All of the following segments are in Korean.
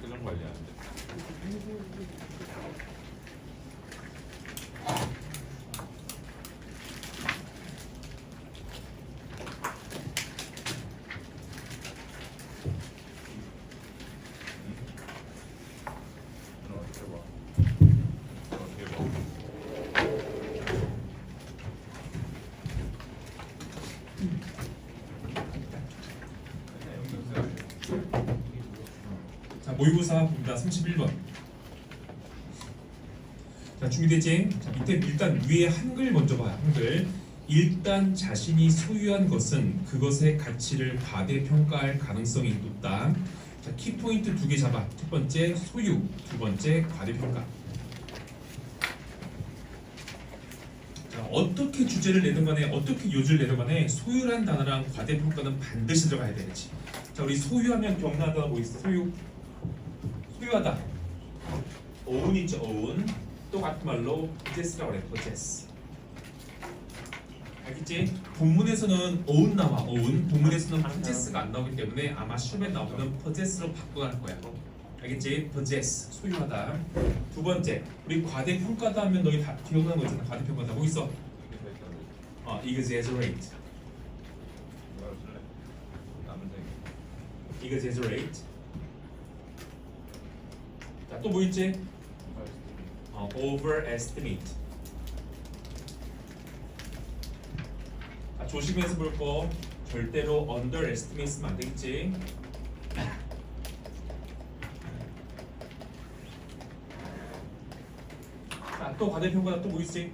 표정 관리 안 돼. 자, 모의고사 봅니다. 31번. 자, 준비되지? 자, 밑에 일단 위에 한글 먼저 봐요. 한글. 일단 자신이 소유한 것은 그것의 가치를 과대평가할 가능성이 높다. 자, 키포인트 두 개 잡아. 첫 번째 소유, 두 번째 과대평가. 자, 어떻게 주제를 내든 간에 어떻게 요지를 내든 간에 소유란 단어랑 과대평가는 반드시 들어가야 되겠지. 자, 우리 소유하면 경나하다 뭐 있어? 소유하다. own 있죠, own. 똑같은 말로 possess라고 그래, possess. 알겠지? 본문에서는 own 나와, own. 본문에서는 possess가 안 나오기 때문에 아마 시험에 나오면 possess로 바꿔갈 거야. 알겠지? possess, 소유하다. 두 번째, 우리 과대평가다 하면 너희 다 기억나는 거 있잖아. 과대평가다. 뭐 있어? exaggerate. exaggerate. 자, 또 뭐 있지? overestimate. 자, 조심해서 볼 거. 절대로 underestimate 쓰면 안 되겠지. 자, 또 과대평가다 또 뭐 있지?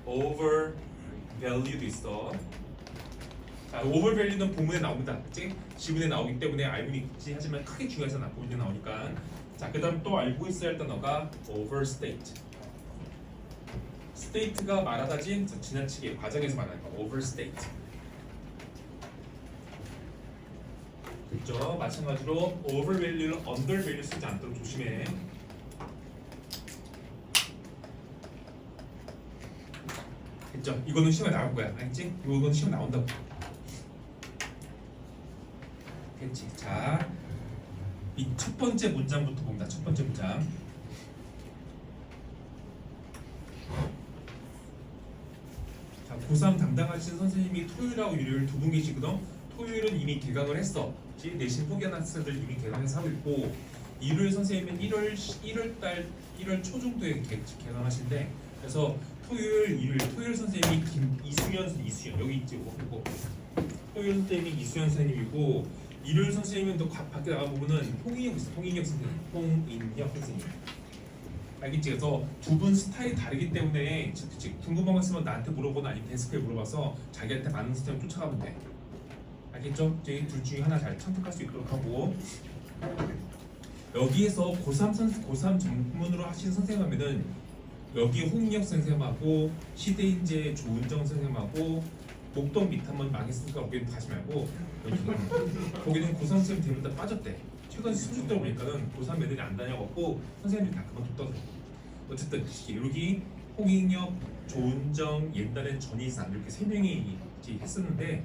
overvalue도 있어. 자, overvalue는 본문에 나옵니다. 그치? 지문에 나오기 때문에 알고 있지. 하지만 크게 중요하지 않아. 본문에 나오니까. 자, 그 다음 또 알고 있어야 할 단어가 overstate. state가 말하다지 지나치게 과정에서 말하는 거. overstate. 그렇죠? 마찬가지로 overvalue를 undervalue 쓰지 않도록 조심해. 그렇죠? 이거는 시험에 나올 거야. 알겠지? 이거는 시험에 나온다고. 그렇지. 자, 이 첫 번째 문장부터 봅니다. 첫 번째 문장. 자, 고3 담당하신 선생님이 토요일하고 일요일 두 분 계시거든. 토요일은 이미 개강을 했어. 내신 포기한 학생들 이미 개강해서 하고 있고, 일요일 선생님은 1월 초 정도에 개강하신대. 그래서 토요일, 일요일, 토요일 선생님이 이수연 여기 있지. 그리고 토요일 선생님이 이수연 선생님이고, 일요일 선생님은 또 밖에 나가 보면은 홍인혁 선생님. 알겠지? 그래서 두 분 스타일이 다르기 때문에 궁금한 거 있으면 나한테 물어보거나 아니면 데스크에 물어봐서 자기한테 맞는 선생님 쫓아가면 돼. 알겠죠? 저희 둘 중에 하나 잘 선택할 수 있도록 하고, 여기에서 고3 전문으로 하시는 선생님 하면은 여기 홍인혁 선생님하고 시대인재 조은정 선생님하고 목동 밑한번 망했으니까 거기는 가지 말고 거기는 고3 선생님 대부분 다 빠졌대. 최근 수준 때 보니까는 고3 애들이 안 다녀갖고 선생님들이 다 그만뒀다고. 어쨌든 여기 홍인혁, 조은정, 옛날엔 전희산 이렇게 세 명이 했었는데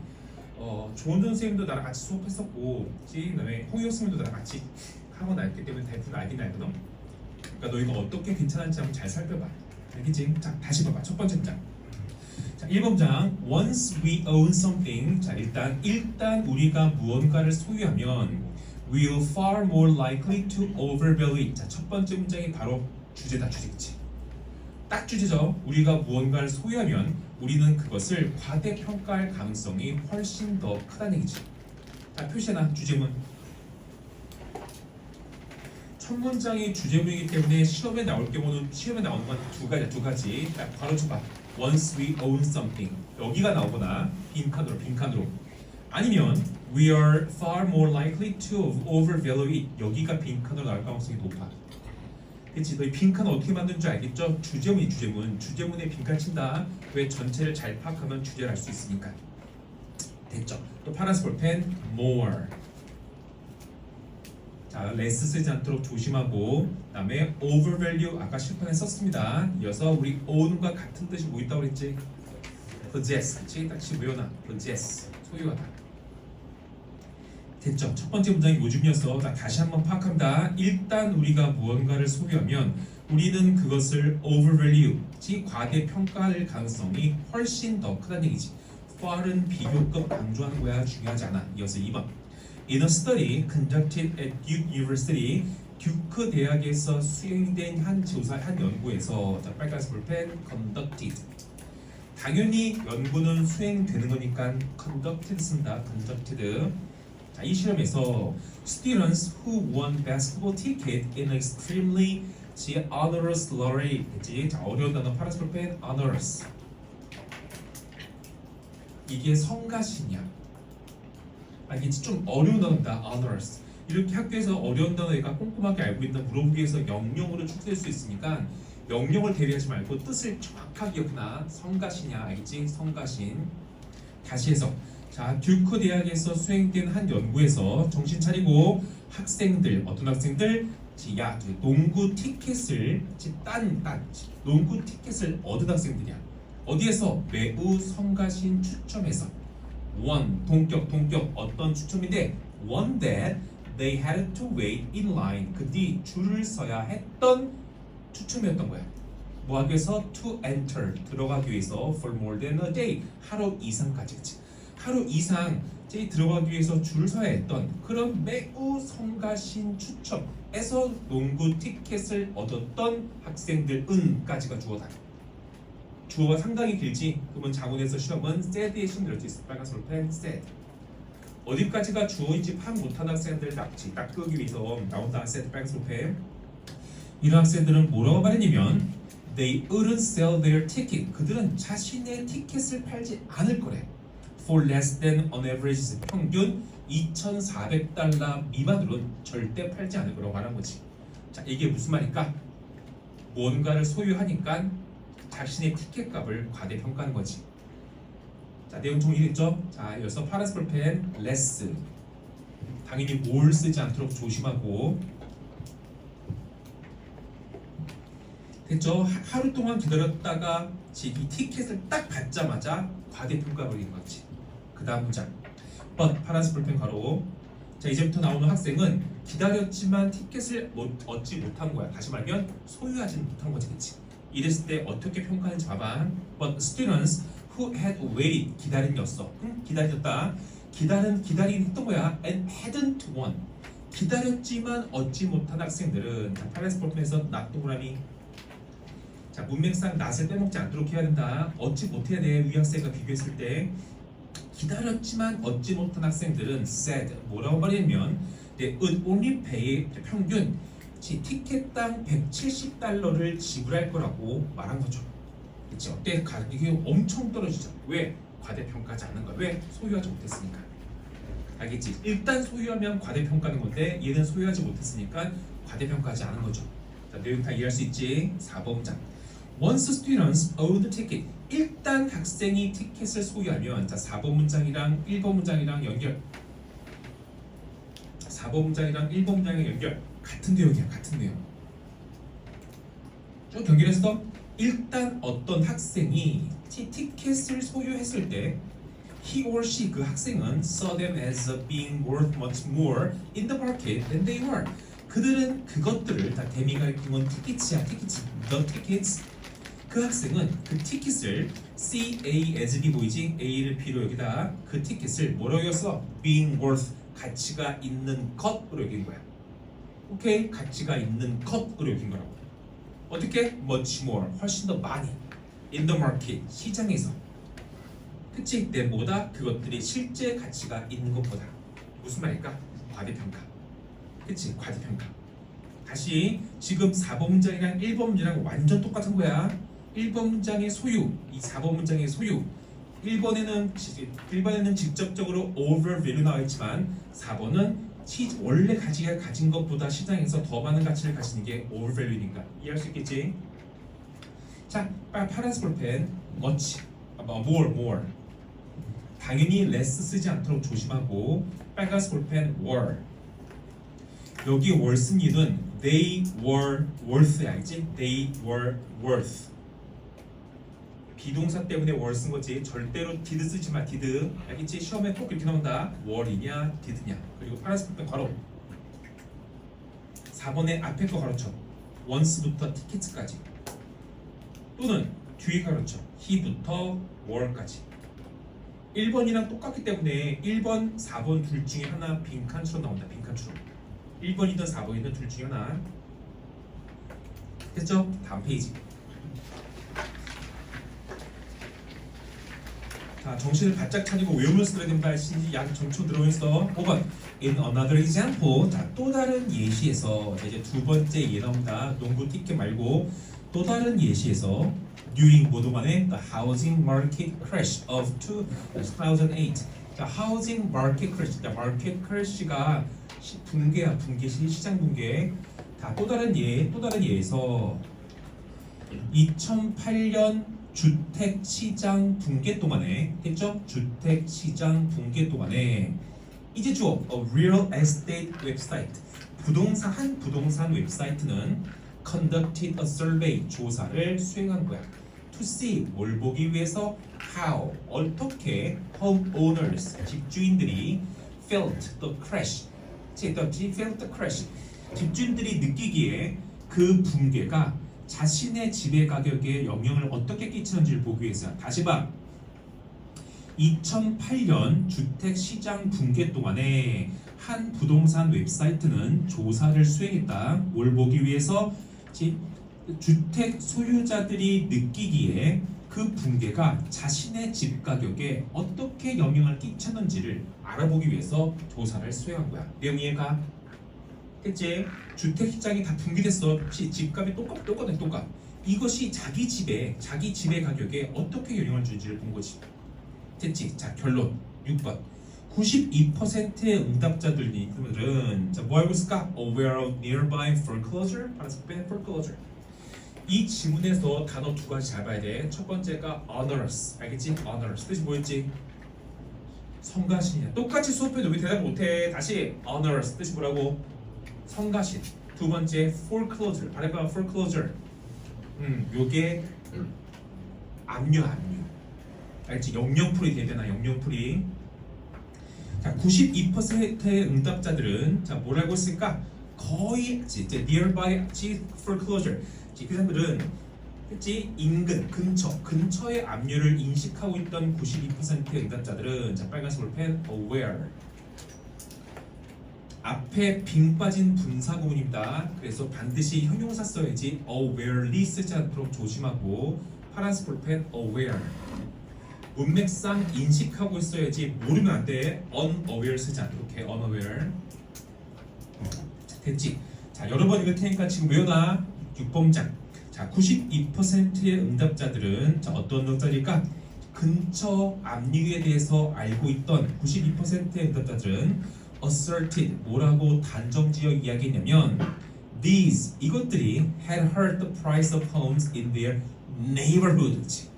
조은정 선생님도 나랑 같이 수업했었고, 그다음에 홍인혁 선생님도 나랑 같이 하고 나왔기 때문에 대부분 알긴 알거든. 그러니까 너희가 어떻게 괜찮은지 한번 잘 살펴봐. 알겠지? 자, 다시 봐봐. 첫 번째 장. 자, 1번 장. Once we own something. 자, 일단 우리가 무언가를 소유하면 we will far more likely to overvalue it. 자, 첫 번째 문장이 바로 주제다. 주제겠지. 딱 주제죠. 우리가 무언가를 소유하면 우리는 그것을 과대평가할 가능성이 훨씬 더 크다는 얘기지. 자, 표시해놔. 주제문. 첫 문장이 주제문이기 때문에 시험에 나올 경우는 시험에 나오는 건 두 가지. 자, 바로 쳐봐. Once we own something. 여기가 나오거나 빈칸으로. 아니면 we are far more likely to overvalue it. 여기가 빈칸으로 나올 가능성이 높아. 그치? 너희 빈칸 어떻게 만드는 줄 알겠죠? 주제문. 주제문에 빈칸 친다. 왜 전체를 잘 파악하면 주제를 알 수 있으니까. 됐죠? 또 파란색 볼펜 more. 자, less 쓰지 않도록 조심하고, 그다음에 overvalue 아까 실판에 썼습니다. 이어서 우리 own과 같은 뜻이 뭐 있다고 그랬지? possess, 그렇지? 다시 외워놔. possess, 소유하다. 됐죠? 첫 번째 문장이 요즘이어서 다시 한번 파악합니다. 일단 우리가 무언가를 소유하면 우리는 그것을 overvalue, 즉 과대평가할 가능성이 훨씬 더 크다는 얘기지. far은 비교급 강조하는 거야. 중요하지 않아. 이어서 2번. In a study conducted at Duke University, 듀크 대학에서 수행된 한 조사, 한 연구에서 자, 빨간색 볼펜 conducted. 당연히 연구는 수행되는 거니까 conducted 쓴다. conducted. 자, 이 실험에서 students who won basketball ticket in an extremely onerous lottery. 자, 어려운 단어 파란색 볼펜 onerous. 이게 성가신이야. 알겠지? 좀 어려운 단어입니다. onerous. 이렇게 학교에서 어려운 단어 얘가 꼼꼼하게 알고 있다 물어보기 위해서 명령어로 축소될 수 있으니까 명령을 대비하지 말고 뜻을 정확하게 기억하나. 성가신이야. 알겠지? 성가신. 다시 해서 자, 듀크 대학에서 수행된 한 연구에서 정신 차리고 학생들, 어떤 학생들? 야, 농구 티켓을 농구 티켓을 얻은 학생들이야. 어디에서? 매우 성가신 추첨에서. 동격 어떤 추첨인데 one that they had to wait in line, 그 뒤 줄을 서야 했던 추첨이었던 거야. 뭐 하기 위해서? to enter, 들어가기 위해서 for more than a day, 하루 이상까지. 그치? 하루 이상 들어가기 위해서 줄을 서야 했던 그런 매우 성가신 추첨에서 농구 티켓을 얻었던 학생들은까지가 주어다. 주어가 상당히 길지. 그러면 자문에서 시험은 said의 신 이렇게 있어. 빨간색 볼펜 said. 어디까지가 주어인지 파악 못한 학생들 낚기 위해서 나온다. said 빨간색 볼펜. 이런 학생들은 뭐라고 말했냐면 they wouldn't sell their ticket. 그들은 자신의 티켓을 팔지 않을 거래. for less than on average, 평균 2,400달러 미만으로는 절대 팔지 않을 거라고 말한 거지. 자, 이게 무슨 말일까? 뭔가를 소유하니까 자신의 티켓 값을 과대평가하는 거지. 자, 내용 좀 이해됐죠? 자, 이어서 파란색 볼펜 less. 당연히 뭘 쓰지 않도록 조심하고. 됐죠? 하루 동안 기다렸다가 이 티켓을 딱 받자마자 과대평가버리는 거지. 그 다음 문장. but 파란색 볼펜 가로. 자, 이제부터 나오는 학생은 기다렸지만 티켓을 얻지 못한 거야. 다시 말하면 소유하지는 못한 거지, 그치? 이랬을 때 어떻게 평가하는지 봐봐. But students who had waited, 기다린이었어. 기다렸다. 기다리긴 했던 거야. And hadn't won, 기다렸지만 얻지 못한 학생들은 자, 파란색 볼펜에서 낫 동그라미. 자, 문맥상 낫을 빼먹지 않도록 해야 된다. 얻지 못해야 돼. 위 학생과 비교했을 때. 기다렸지만 얻지 못한 학생들은 said, 뭐라고 말하냐면 they would only pay, 평균 티켓당 170달러를 지불할 거라고 말한 거죠. 그치? 어때? 가격이 엄청 떨어지죠. 왜? 과대평가하지 않는 거야. 왜? 소유하지 못했으니까. 알겠지? 일단 소유하면 과대평가하는 건데 얘는 소유하지 못했으니까 과대평가하지 않은 거죠. 자, 내용 다 이해할 수 있지? 4번 문장. Once students own the ticket, 일단 학생이 티켓을 소유하면 자, 4번 문장이랑 1번 문장이랑 연결. 4번 문장이랑 1번 문장의 연결. 같은 내용이야. 같은 내용. 쭉 연결해서 일단 어떤 학생이 티켓을 소유했을 때 he or she, 그 학생은 saw them as being worth much more in the market than they were. 그들은 그것들을 다 대미가 읽힌 건 티켓이야. the tickets. 그 학생은 그 티켓을 C, A, as B 보이지? A를 B로 여기다 그 티켓을 뭐라고 여겼어? being worth, 가치가 있는 것으로 여긴 거야. 오케이? 가치가 있는 것으로 여긴 거라고. 어떻게? much more, 훨씬 더 많이 in the market, 시장에서. 그치? 내 뭐다? 그것들이 실제 가치가 있는 것보다. 무슨 말일까? 과대평가. 그치? 과대평가. 다시 지금 4번 문장이랑 1번 문장이랑 완전 똑같은 거야. 1번 문장의 소유, 이 4번 문장의 소유. 1번에는 직접적으로 overvalue 나와있지만 4번은 원래 가치가 가진 것보다 시장에서 더 많은 가치를 가지는 게 overvalue니까 이해할 수 있겠지? 자, 파란색 볼펜 much, more. 당연히 less 쓰지 않도록 조심하고 빨간색 볼펜 were. 여기 were 쓴 이유는 they were worth야, 알지? They were worth. 비동사 때문에 were 쓴 거지. 절대로 did 쓰지 마, did. 알겠지? 시험에 꼭 이렇게 나온다. were이냐, did냐. 그리고 파란색 펜 괄호. 4번에 앞에 거 가로쳐. once부터 tickets까지. 또는 뒤에 가로쳐. he부터 were까지. 1번이랑 똑같기 때문에 1번, 4번 둘 중에 하나 빈칸처럼 나온다. 빈칸처럼. 1번이든 4번이든 둘 중에 하나. 됐죠? 다음 페이지. 자, 정신을 바짝 차리고 외우면서 들어야 된다. 약 전초 들어있어. 5번. In another example. 자, 또 다른 예시에서 이제 두 번째 예 나옵니다. 농구 티켓 말고 또 다른 예시에서 during 모동안의 the housing market crash of 2008. 자, housing market crash. 자, market crash가 붕괴야, 붕괴, 시장 붕괴. 자, 또 다른 예에서 2008년 주택 시장 붕괴 동안에 했죠? 주택 시장 붕괴 동안에 이제 주어 a real estate website 한 부동산 웹사이트는 conducted a survey 조사를 수행한 거야. to see 뭘 보기 위해서 how 어떻게 homeowners 집주인들이 felt the crash 집주인들이 느끼기에 그 붕괴가 자신의 집의 가격에 영향을 어떻게 끼치는지를 보기 위해서. 다시 봐. 2008년 주택 시장 붕괴 동안에 한 부동산 웹사이트는 조사를 수행했다. 뭘 보기 위해서? 주택 소유자들이 느끼기에 그 붕괴가 자신의 집 가격에 어떻게 영향을 끼쳤는지를 알아보기 위해서 조사를 수행한 거야. 내용 이해가? 됐지? 주택 시장이 다 붕괴됐어. 집값이 똑같아. 이것이 자기 집의 가격에 어떻게 영향을 주는지를 본 거지. 됐지? 자, 결론 6번. 92%의 응답자들은 자, 뭐 알고 있을까? Aware of nearby foreclosure? foreclosure. 이 지문에서 단어 두 가지 잘 봐야 돼. 첫 번째가 onerous, 알겠지? onerous 뜻이 뭐였지? 성가신이야. 똑같이 수업해도 왜 대답 못해? 다시 onerous 뜻이 뭐라고? 성가신. 두 번째 foreclosure. 말해봐 foreclosure. 요게 압류. 알지? 영영풀이 되잖아. 영영풀이. 자, 92%의 응답자들은 자, 뭘 알고 있을까? 거의 이제 nearby foreclosure. 그 사람들은 그치? 인근, 근처의 압류를 인식하고 있던 92%의 응답자들은 자, 빨간색 볼펜 aware. 앞에 빙 빠진 분사 구문입니다. 그래서 반드시 형용사 써야지 awarely 쓰지 않도록 조심하고 파란색 볼펜 aware. 문맥상 인식하고 있어야지 모르면 안 돼. unaware 쓰지 않도록 해. unaware. 됐지? 자, 여러 번 읽을 테니까 지금 외워놔. 6번장. 자, 92%의 응답자들은 자, 어떤 응답자일까? 근처 압류에 대해서 알고 있던 92%의 응답자들은 asserted 뭐라고 단정지어 이야기했냐면 these 이것들이 had hurt the price of homes in their neighborhood.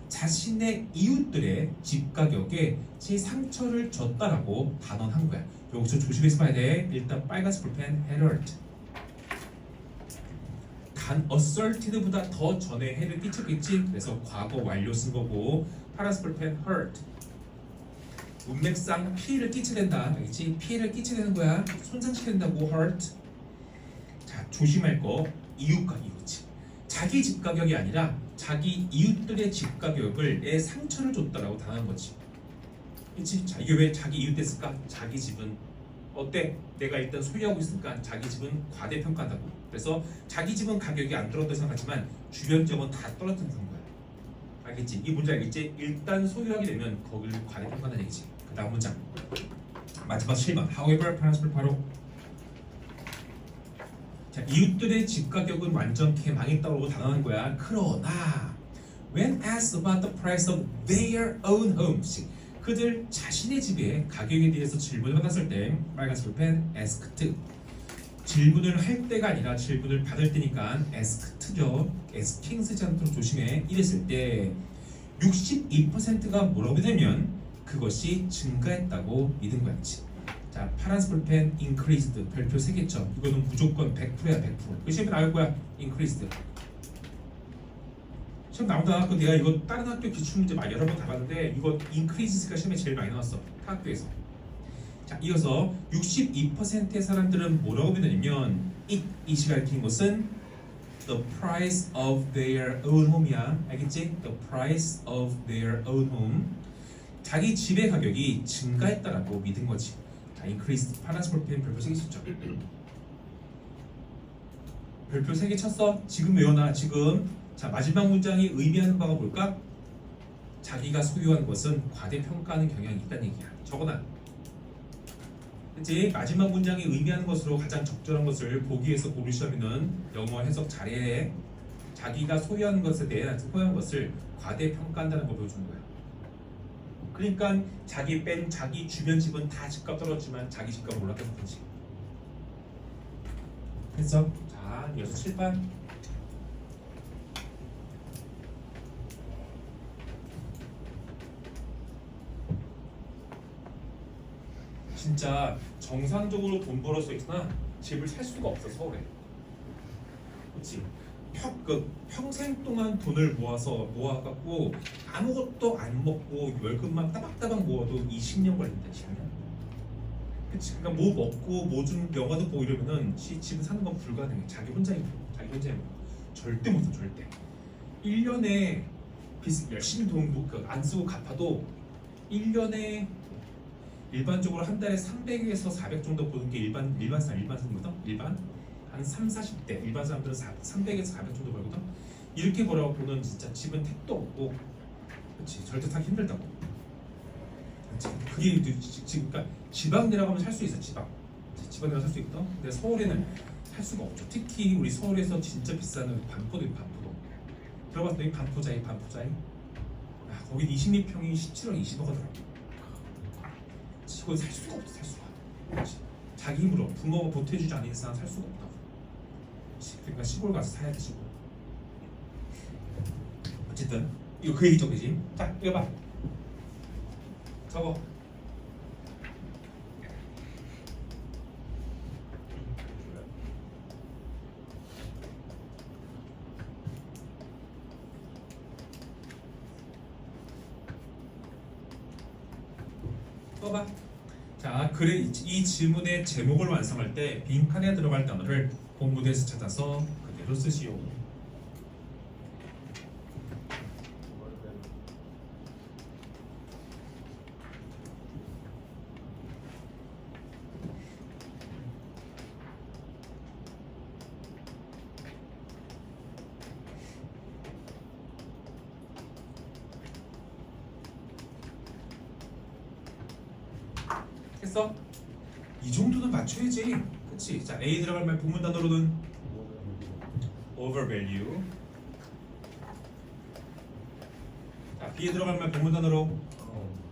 자신의 이웃들의 집 가격에 상처를 줬다라고 단언한 거야. 여기서 조심해서 봐야 돼. 일단 빨간색 볼펜 had hurt. asserted보다 더 전에 해를 끼쳤겠지. 그래서 과거 완료 쓴 거고 파란색 볼펜 hurt. 문맥상 피해를 끼쳐야 된다. 알겠지? 피해를 끼쳐야 되는 거야. 손상시켜야 된다고 hurt. 자, 조심할 거 이웃과 이웃이. 자기 집 가격이 아니라 자기 이웃들의 집 가격을 상처를 줬다라고 당한 거지. 그렇지? 자, 이게 왜 자기 이웃 됐을까? 자기 집은 어때? 내가 일단 소유하고 있으니까 자기 집은 과대평가한다고. 그래서 자기 집은 가격이 안 떨어졌다고 생각하지만 주변 지역은 다 떨어졌다는 거야. 알겠지? 이 문제 알겠지? 일단 소유하게 되면 거기를 과대평가한다는 얘기지. 그 다음 문장 마지막 7번. However, 파란색 바로 자, 이웃들의 집 가격은 완전 개망했다고 단언한 거야. 그러나 when asked about the price of their own homes 그들 자신의 집의 가격에 대해서 질문을 받았을 때 빨간색 볼펜 asked. 질문을 할 때가 아니라 질문을 받을 때니까 asked죠. asking 쓰지 않도록 조심해. 이랬을 때 62%가 뭐라고 되냐면 그것이 증가했다고 믿은 거였지. 자, 파란색 볼펜 increased 별표 3개점. 이거는 무조건 100%야 100%. 그 시험에 나올 거야. increased. 시험 나오도 나왔고 내가 이거 다른 학교 기출문제 많이 여러 번 다 봤는데 이거 increases가 시험에 제일 많이 나왔어. 타 학교에서. 자, 이어서 62%의 사람들은 뭐라고 믿느냐면 이 시가 가리키는 것은 the price of their own home이야. 알겠지? the price of their own home. 자기 집의 가격이 증가했다라고 믿은 거지. 자, increased 파란색 볼펜 별표 3개 쳤죠. 별표 3개 쳤어. 지금 외워놔. 지금. 자, 마지막 문장이 의미하는 바가 뭘까? 자기가 소유한 것은 과대평가하는 경향이 있다는 얘기야. 적어놔. 그치? 마지막 문장이 의미하는 것으로 가장 적절한 것을 보기에서 고르시면은 영어 해석 잘해. 자기가 소유한 것에 대해 소유한 것을 과대평가한다는 걸 보여주는 거야. 그러니까 자기 뺀 자기 주변 집은 다 집값 떨어졌지만 자기 집값 올랐다는 거지. 그래서 자, 이어서 7번. 진짜 정상적으로 돈 벌어서 있으나 집을 살 수가 없어 서울에. 그렇지? 평생 동안 돈을 모아갖고 아무것도 안 먹고 월급만 따박따박 모아도 20년 걸린다. 20년. 그치? 그러니까 뭐 먹고 뭐 좀 영화도 보고 이러면은 집을 사는 건 불가능해. 자기 혼자 힘들어. 자기 혼자 힘들어. 절대 못해. 절대. 1년에 열심히 돈 안 쓰고 갚아도 1년에 일반적으로 한 달에 300에서 400 정도 버는 게 일반 사람이거든. 일반 한 3, 40대 일반 사람들은 300에서 400 정도 벌거든. 이렇게 벌어갖고는 진짜 집은 택도 없고, 그렇지? 절대 사기 힘들다고. 그치? 그게 지금 그러니까 지방 내려가면 살 수 있어. 지방 내려 살 수 있거든. 근데 서울에는 살 수가 없죠. 특히 우리 서울에서 진짜 비싼 반포도. 들어봤더니 반포자이. 아, 거기 20평이 17억 20억 하더라고. 그걸 살 수가 없어. 살 수가. 그렇지? 자기 힘으로 부모가 보태주지 않는 이상 살 수가 없다고. 그렇지? 그러니까 시골 가서 사야 돼. 시골. 어쨌든 이거 그 얘기죠, 그지? 자, 이거 봐. 적어. 써봐. 자, 글의 이 질문의 제목을 완성할 때 빈칸에 들어갈 단어를 본문에서 찾아서 그대로 쓰시오. 했어? 이 정도는 맞춰야지. 그치? 자, A 들어갈 말 본문 단어로는 overvalue. 자, B에 들어갈 말 본문 단어로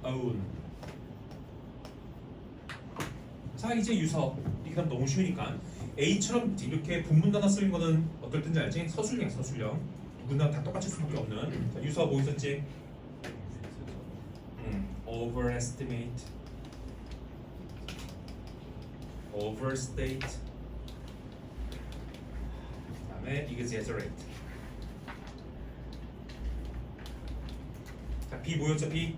own. 자, 이제 유서. 이게 너무 쉬우니까 A처럼 이렇게 본문 단어 쓰는 거는 어떨 땐지 알지? 서술형. 누구나 다 똑같이 쓸 수밖에 없는. 자, 유서 뭐 있었지? overestimate, overstate, 그다음에 exaggerate. 자, B 뭐였죠? B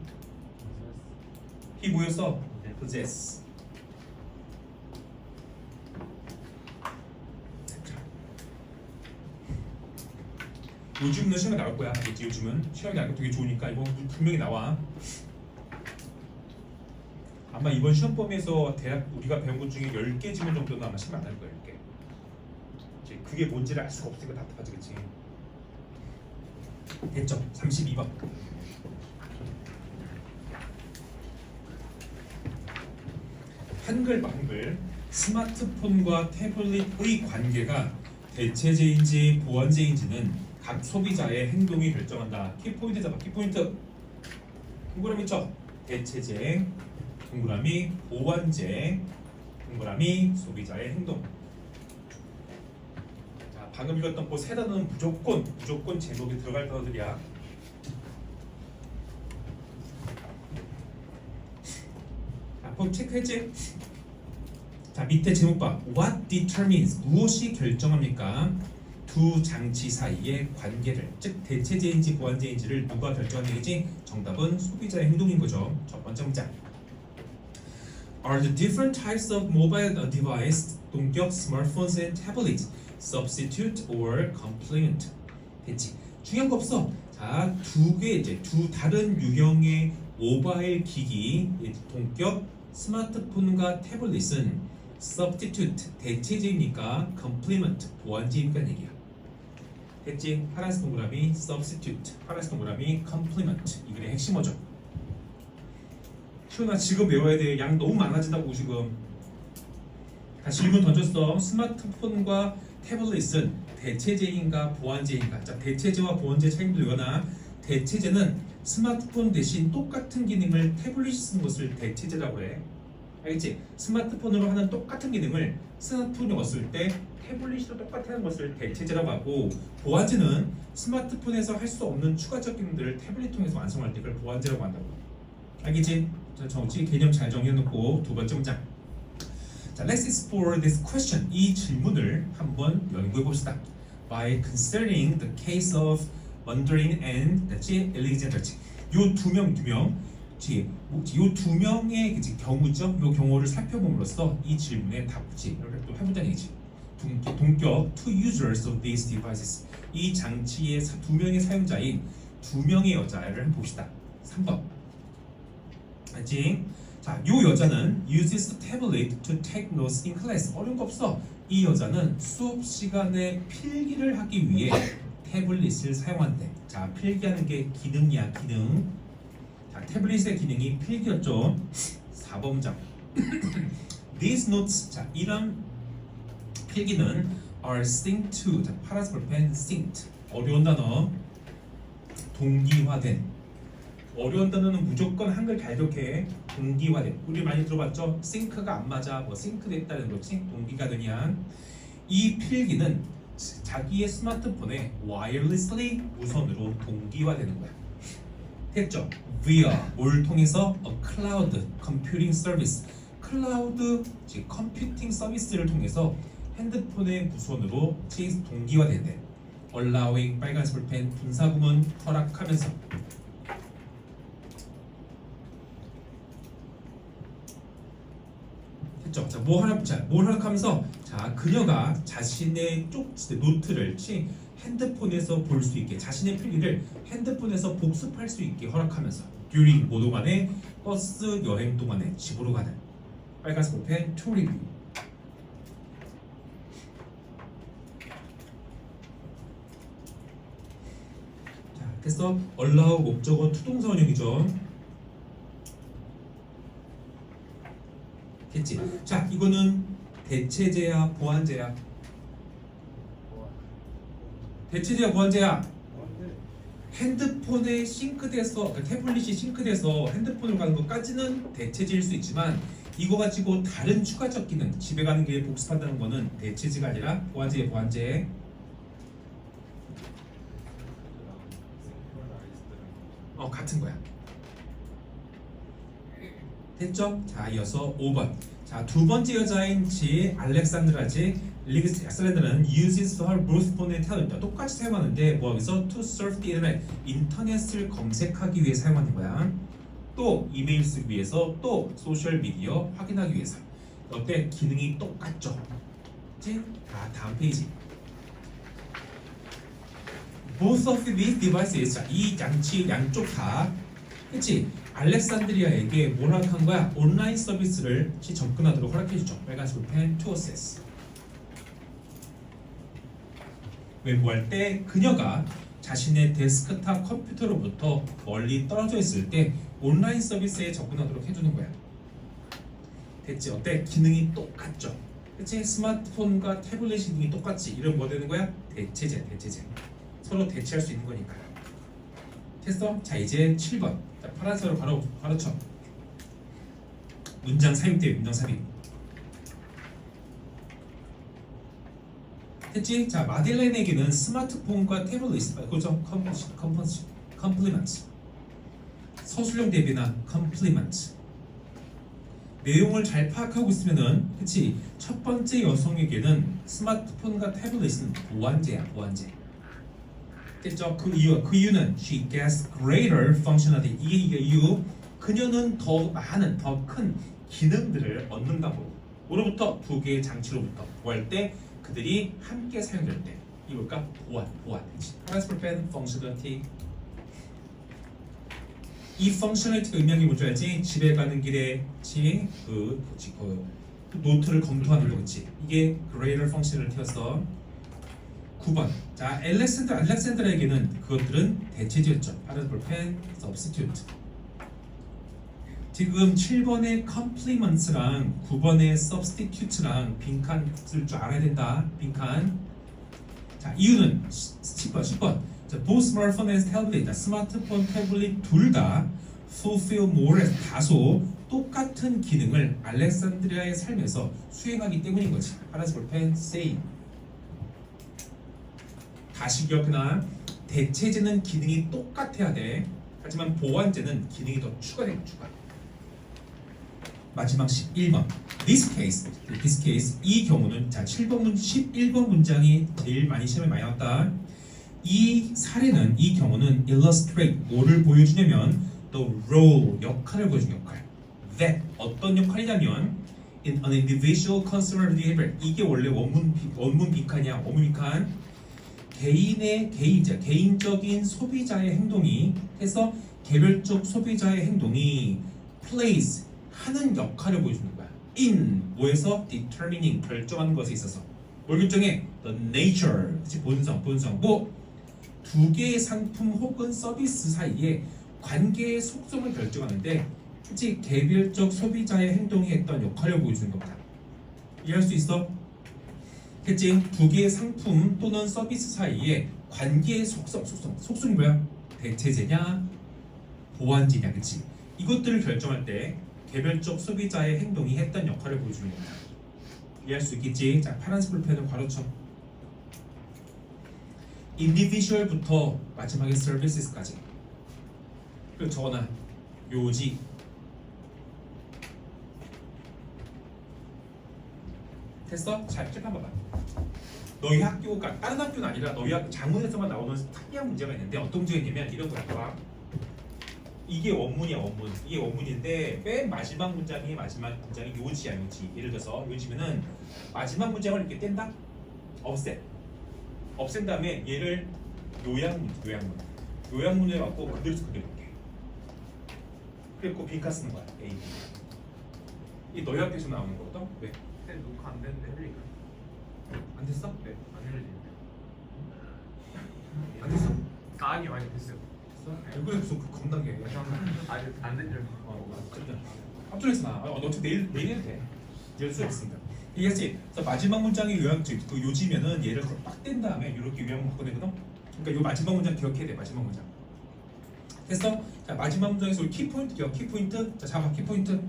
뭐였어? possess. 요즘은 시험에 나올 거야. 알겠지? 요즘은 시험에 나올 거 되게 좋으니까 이거 분명히 나와. 아마 이번 시험 범위에서 대학 우리가 배운 것 중에 10개 지문 정도는 아마 시험에 안 나올 거야. 10개. 이제 그게 뭔지를 알 수가 없으니까 답답하지, 그치? 됐죠? 32번. 한글. 스마트폰과 태블릿의 관계가 대체제인지 보완제인지는 각 소비자의 행동이 결정한다. 키포인트 잡아. 키포인트. 동그라미 있죠? 대체제, 동그라미 보완제, 동그라미 소비자의 행동. 자, 방금 읽었던 그 세 단어는 무조건 제목에 들어갈 단어들이야. 한번 체크했지? 자, 밑에 제목 봐. What determines 무엇이 결정합니까? 두 장치 사이의 관계를, 즉 대체제인지 보완제인지를 누가 결정하는 얘기지? 정답은 소비자의 행동인 거죠. 첫 번째 문장. Are the different types of mobile device, 동격, smartphones and tablets, substitute or complement? 됐지? 중요한 거 없어. 자, 두 다른 유형의 모바일 기기, 동격, 스마트폰과 태블릿은 substitute, 대체제이니까 complement, 보완제니까 얘기야. 됐지? 파란색 동그라미 substitute, 파란색 동그라미 complement. 이 글의 핵심어죠. 시원아 지금 외워야 돼. 양 너무 많아진다고 지금. 다시 질문 던졌어. 스마트폰과 태블릿은 대체제인가 보완제인가? 자, 대체제와 보완제 차이도 이거나 대체제는 스마트폰 대신 똑같은 기능을 태블릿이 쓰는 것을 대체제라고 해. 알겠지? 스마트폰으로 하는 똑같은 기능을 스마트폰이 왔을 때 태블릿으로 똑같이 하는 것을 대체제라고 하고, 보완제는 스마트폰에서 할 수 없는 추가적 기능들을 태블릿 통해서 완성할 때 그걸 보완제라고 한다고. 알겠지? 자, 정치 개념 잘 정리해놓고 두 번째 문장. 자, let's explore this question. 이 질문을 한번 연구해 봅시다. By considering the case of Mandarin and Alexander. 요 두 명의 경우죠. 요 경우를 살펴봄으로써 이 질문에 답지 이렇게 또 해보자는 얘기지. 동격 two users of these devices. 이 장치의 두 명의 사용자인 두 명의 여자를 한번 봅시다. 3번. 알지? 자, 요 여자는 uses the tablet to take notes in class. 어려운 거 없어. 이 여자는 수업 시간에 필기를 하기 위해 태블릿을 사용한대. 자, 필기하는 게 기능이야, 기능. 자, 태블릿의 기능이 필기였죠. 4번 문장. These notes, 자, 이런 필기는 are synced to, 자, 파란색 볼펜 synced. 어려운 단어. 동기화된. 어려운 단어는 무조건 한글 갈격해. 동기화된. 우리 많이 들어봤죠? 싱크가 안 맞아. 뭐 싱크됐다는 거지. 동기가 되냐. 이 필기는 자기의 스마트폰에 wirelessly 무선으로 동기화되는 거야. 됐죠? via 뭘 통해서 a cloud computing service. 클라우드 즉 컴퓨팅 서비스를 통해서 핸드폰의 무선으로 동기화된대. allowing 빨간색 볼펜 분사구문 허락하면서. 됐죠? 자, 뭘 허락하면서? 자, 그녀가 자신의 노트를 핸드폰에서 볼 수 있게, 자신의 필기를 핸드폰에서 복습할 수 있게 허락하면서 during 뭐 동안에? 버스 여행 동안에 집으로 가는. 빨간색 볼펜 to review. 자, 그래서 allow 목적어 투동사 원형이죠. 됐지? 자, 이거는 대체제야 보완제야? 대체제야 보완제야? 핸드폰에 싱크돼서, 그러니까 태블릿이 싱크돼서 핸드폰으로 가는 것까지는 대체제일 수 있지만, 이거 가지고 다른 추가적 기능, 집에 가는 길에 복습한다는 거는 대체제가 아니라 보완제야 보완제. 같은 거야. 됐죠? 자, 이어서 5번. 자, 두 번째 여자인 알렉산드라는 uses her both phone and tablet. 똑같이 사용하는데 뭐 하면서 to surf the internet, 인터넷을 검색하기 위해 사용하는 거야. 또 이메일 쓰기 위해서, 또 소셜 미디어 확인하기 위해서. 어때? 기능이 똑같죠? 그치? 자, 다음 페이지. Both of these devices. 자, 이 장치 양쪽 다, 그치? 알렉산드리아에게 뭘 허락한 거야? 온라인 서비스를 접근하도록 허락해주죠. 빨간색 볼펜 to access. 왜 뭐 할 때? 그녀가 자신의 데스크탑 컴퓨터로부터 멀리 떨어져 있을 때 온라인 서비스에 접근하도록 해주는 거야. 됐지? 어때? 기능이 똑같죠? 그치? 스마트폰과 태블릿 기능이 똑같지? 이런 뭐 되는 거야? 대체제. 서로 대체할 수 있는 거니까. 됐어? 자, 이제 7번. 자, 파란색으로 바로 쳐. 문장 삽입 대 문장 삽입. 됐지? 자, 마딜렌에게는 스마트폰과 태블릿, 그죠? 컴플리먼트. 서술형 대비나 컴플리먼트. 내용을 잘 파악하고 있으면은 그치 첫 번째 여성에게는 스마트폰과 태블릿은 보완제야 보완제. 됐죠? 그 이유는 she gets greater functionality. 이게 이유. 그녀는 더 많은 더 큰 기능들을 얻는다고. 뭐로부터? 두 개의 장치로부터. 뭐 할 때? 그들이 함께 사용될 때. 이걸까? 보완. Transfer pen functionality. 이 functionality가 의미하는 게 뭔지 알지? 집에 가는 길에 그 노트를 검토하는 거 그치? 이게 greater functionality였어. 9번. 자, 알렉산드라에게는 그것들은 대체제였죠. Transfer pen substitute. 지금 7번의 compliments랑 9번의 substitute랑 빈칸 쓸 줄 알아야 된다. 빈칸. 자, 이유는 10번. 자, both smartphone and tablet. 스마트폰, 태블릿 둘 다 fulfill more 다소 똑같은 기능을 알렉산드리아의 삶에서 수행하기 때문인 거지. Transfer pen same. 다시 기억해놔. 대체제는 기능이 똑같아야 돼. 하지만 보완제는 기능이 더 추가된 거 추가. 마지막 11번. This case 이 경우는 자 11번 문장이 제일 많이 시험에 많이 나왔다. 이 사례는 이 경우는 illustrate 뭐를 보여주냐면 the role 역할을 보여주는 역할. That 어떤 역할이냐면 in an individual consumer behavior 이게 원래 원문 빈칸이야. 원문 빈칸. 개인적인 소비자의 행동이 해서 개별적 소비자의 행동이 plays 하는 역할을 보여주는 거야. in 뭐에서 determining 결정하는 것에 있어서 뭘 결정해? the nature 본성 뭐 두 개의 상품 혹은 서비스 사이에 관계의 속성을 결정하는데 솔직히 개별적 소비자의 행동이 했던 역할을 보여주는 겁니다. 이해할 수 있어? 그치? 두 개의 상품 또는 서비스 사이에 관계의 속성이 뭐야? 대체제냐 보완제냐 그치? 이것들을 결정할 때 개별적 소비자의 행동이 했던 역할을 보여주는 겁니다. 이해할 수 있겠지? 자, 파란색 볼펜을 괄호쳐. individual부터 마지막에 services까지. 그리고 적어놔. 요지. 됐어? 잘 한번 봐봐. 너희 학교가 다른 학교는 아니라 너희 학교 장문에서만 나오는 특이한 문제가 있는데 어떤 문제가 있냐면 이런 거야. 봐. 이게 원문이야 원문. 이게 원문인데 맨 마지막 문장이 요지야 요지. 예를 들어서 요지면은 마지막 문장을 이렇게 뗀다. 없앤 다음에 얘를 요양문에 갖고 그대로 그려볼게. 그리고 빈칸 쓰는 거야. A. 이 너희 학교에서 나오는 거거든. 왜? 네, 녹화 안 됐는데 흘리가. 안 됐어? 네, 안 흘리는데. 안 됐어? 아니 됐어요. 왜 그래 무슨 겁나게. 아직 안 된줄. 깜짝이야 나. 어차피 내일 해도 돼. 이럴 수 있습니다. 이해했지? 그래서 마지막 문장의 그 요지면은 얘를 딱 뗀 다음에 이렇게 요양문 바꿔내거든. 그러니까 요 마지막 문장 기억해야 돼. 마지막 문장. 됐어? 자 마지막 문장에서 키포인트 기억. 키포인트. 자 잡아 키포인트.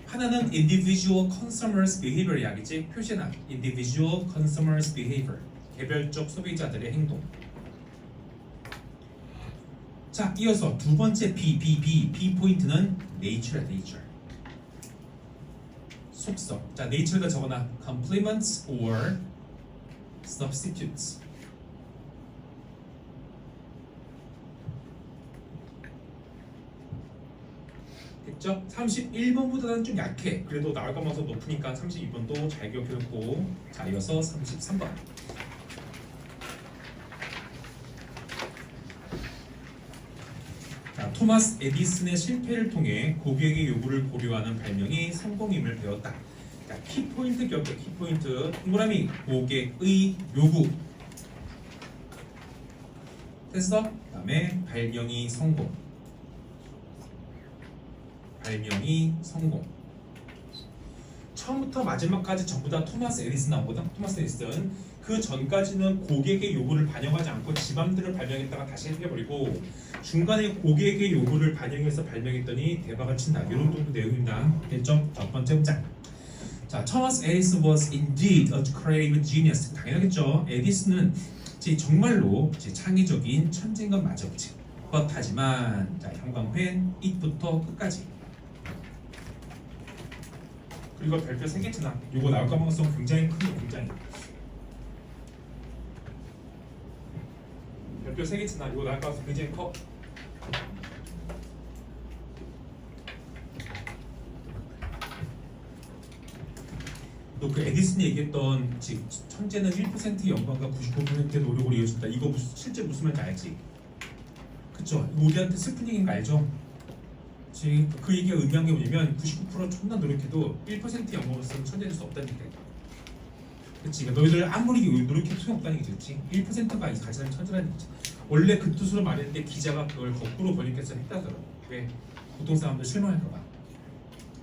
하나는 individual consumers behavior이야, 그치? 표시나 individual consumers behavior. 개별적 소비자들의 행동. 자, 이어서 두 번째 B 포인트는 nature야, nature. 속성. 자, nature에다 적어놔. complements or substitutes. 됐죠? 31번보다는 좀 약해. 그래도 나올 거면서 높으니까 32번도 잘 기억해놓고. 자, 이어서 33번. 자, 토마스 에디슨의 실패를 통해 고객의 요구를 고려하는 발명이 성공임을 배웠다. 자, 키포인트 기억해. 키포인트. 동그라미 고객의 요구. 됐어? 그 다음에 발명이 성공. 처음부터 마지막까지 전부 다 토마스 에디슨 나오거든. 토마스 에디슨 그 전까지는 고객의 요구를 반영하지 않고 지 맘대로 발명했다가 다시 해버리고 중간에 고객의 요구를 반영해서 발명했더니 대박을 친다. 이런 정도 내용입니다. 됐죠? 첫 번째 문장. 자, 토마스 에디슨 was indeed a creative genius. 당연하겠죠. 에디슨은 정말로 창의적인 천재인 건 맞아, 그치? 하지만 자, 형광펜 it부터 끝까지. 이거 별표 3개잖아. 이거 나올 가능성 굉장히 크고 굉장히. 별표 3개잖아. 이거 나올 가능성 굉장히 커. 또 그 에디슨이 얘기했던 즉 천재는 1%의 영광과 99%의 노력으로 이루어진다. 이거 실제 무슨 말인지 알지? 그쵸? 이거 우리한테 슬픈 얘기인 거 알죠? 지금 그 얘기가 의미한 게 뭐냐면 99% 존나 노력해도 1%의 영광으로서는 천재될 수 없다는 얘기야. 그치? 그러니까 너희들 아무리 노력해도 소용없다는 얘기지. 그치? 1%가 가지는 천재라는 얘기지. 원래 그 뜻으로 말했는데 기자가 그걸 거꾸로 번역해서 했다더라고. 왜? 보통 사람들 실망할까 봐.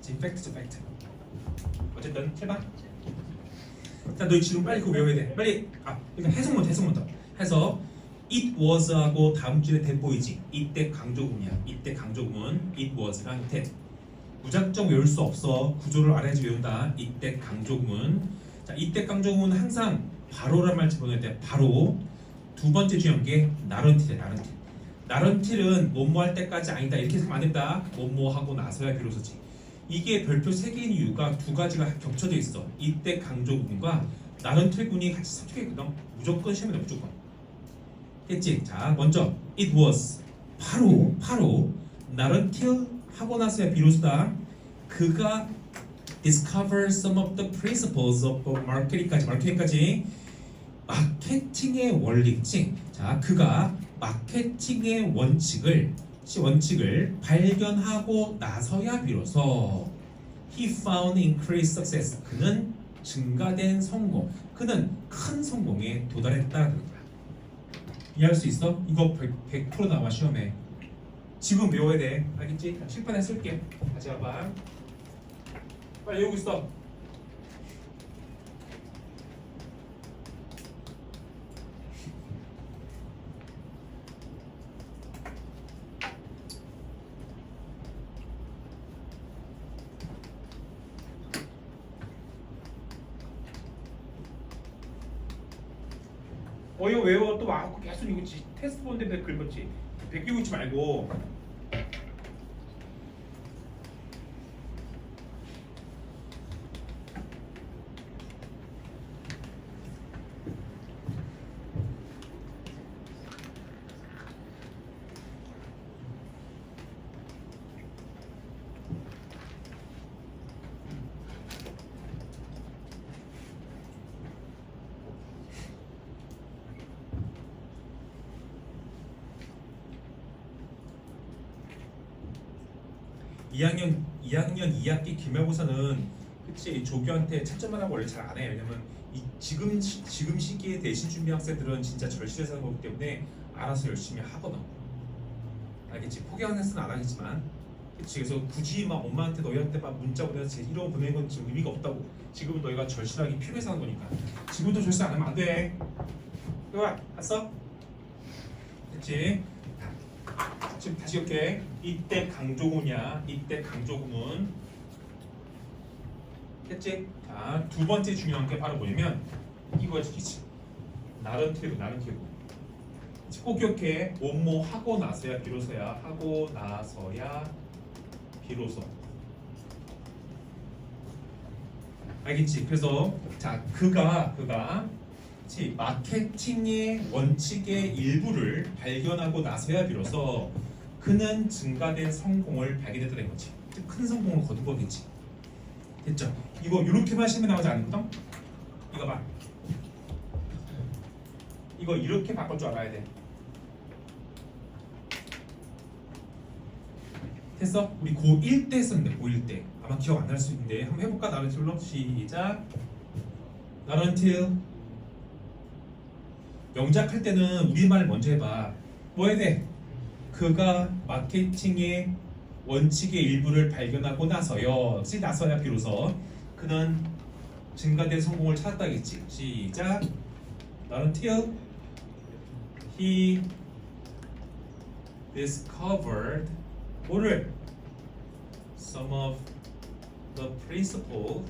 지금 팩트죠, 팩트. 어쨌든 해봐. 자, 너희 지금 빨리 그거 외워야 돼. 빨리. 그러니까 해석 먼저. 해서 it was하고 다음 줄에 that 보이지. 이때 강조구문이야. 이때 강조구문 it was랑 that. 무작정 외울 수 없어. 구조를 알아야지 외운다. 이때 강조구문. 자, 이때 강조구문 항상 바로란 말 집어넣어야 돼. 바로. 두 번째 중요한 게 not until. not until은 뭐뭐 할 때까지 아니다. 이렇게 생각하면 안 된다. 뭐뭐 하고 나서야 비로소지. 이게 별표 3개인 이유가 두 가지가 겹쳐져 있어. 이때 강조구문과 not until 구문이 같이 섞여있거든. 무조건 시험에 나와, 무조건. 됐지? 자, 먼저 it was 바로 not until 하고 나서야 비로소다. 그가 discover some of the principles of 마케팅까지 마케팅의 원리지. 자, 그가 마케팅의 원칙을 발견하고 나서야 비로소 he found increased success. 그는 증가된 성공. 그는 큰 성공에 도달했다는 거야. 이해할 수 있어? 이거 100% 나와 시험에. 지금 외워야 돼. 알겠지? 칠판에 쓸게. 다시 봐봐. 빨리 외우고 있어. 이거 외워. 또 막 계속 이거 테스트 본데 긁었지. 베끼고 있지 말고. (2학년 2학기) 기말고사는 그치 조교한테 채점만 하고 원래 잘 안 해. 왜냐면 지금 시기에 대신 준비 학생들은 진짜 절실해서 하는 거기 때문에 알아서 열심히 하거든. 알겠지? 포기하는 학생은 안 하겠지만, 그치? 그래서 굳이 막 엄마한테 너희한테 막 문자 보내서 이런 거 보내는 건 지금 의미가 없다고. 지금은 너희가 절실하게 필요해서 하는 거니까. 지금도 절실 안 하면 안 돼. 이거 봤어? 그치? 지금 다시 이렇게 이때 강조구문이야. 이때 강조구문. 됐지? 자, 두 번째 중요한 게 바로 뭐냐면 이거지. 나른 태고. 꼭 기억해. 뭐뭐 하고 나서야 비로소야. 하고 나서야 비로소. 알겠지? 그래서 자, 그가 마케팅의 원칙의 일부를 발견하고 나서야 비로소 그는 증가된 성공을 발견했다는 거지. 큰 성공을 거둔 거겠지. 됐죠? 이거 이렇게만 시험에 나오지 않거든? 이거 봐. 이거 이렇게 바꿀 줄 알아야 돼. 됐어? 우리 고1 때 했었는데 고1 때 아마 기억 안 날 수 있는데 한번 해볼까? 나른틸로 시작. 나른틸. 영작할 때는 우리말 먼저 해봐. 뭐 해야 돼? 그가 마케팅의 원칙의 일부를 발견하고 나서야 비로소 그는 증가된 성공을 찾았다겠지. 시작. Until he discovered 뭐를? Some of the principles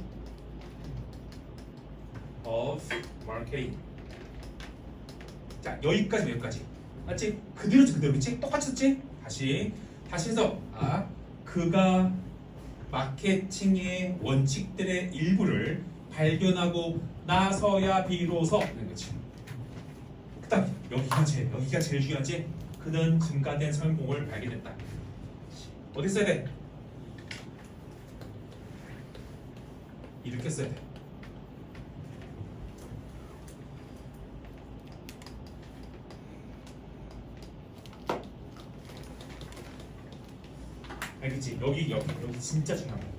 of marketing. 자, 여기까지. 맞지? 그대로지, 그대로. 그치? 똑같이 썼지? 다시 해서 그가 마케팅의 원칙들의 일부를 발견하고 나서야 비로소 하는 거지. 그다음 여기가 제일 중요하지. 그는 증가된 성공을 발견했다. 어디 써야 돼? 이렇게 써야 돼. 알겠지? 여기 진짜 중요한 거야.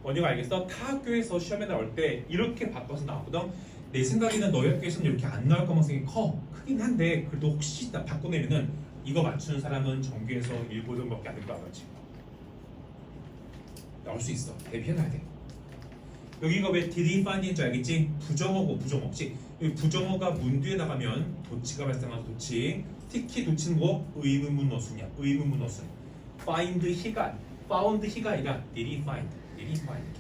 원희가 알겠어? 타 학교에서 시험에 나올 때 이렇게 바꿔서 나오거든. 내 생각에는 너희 학교에서는 이렇게 안 나올 가능성이 크긴 한데 그래도 혹시 나 바꿔내면은 이거 맞추는 사람은 전교에서 1고등밖에 안 될 거 알았지? 나올 수 있어. 대비해놔야 돼. 여기가 왜 did he find인 줄 알겠지? 부정어고 부정어 없이 여기 부정어가 문뒤에 나가면 도치가 발생하는 도치. 특히 도치는 뭐? 의문문 어순이야. 의문문 어순. find he가 found he가 아니라 did he find. did he find.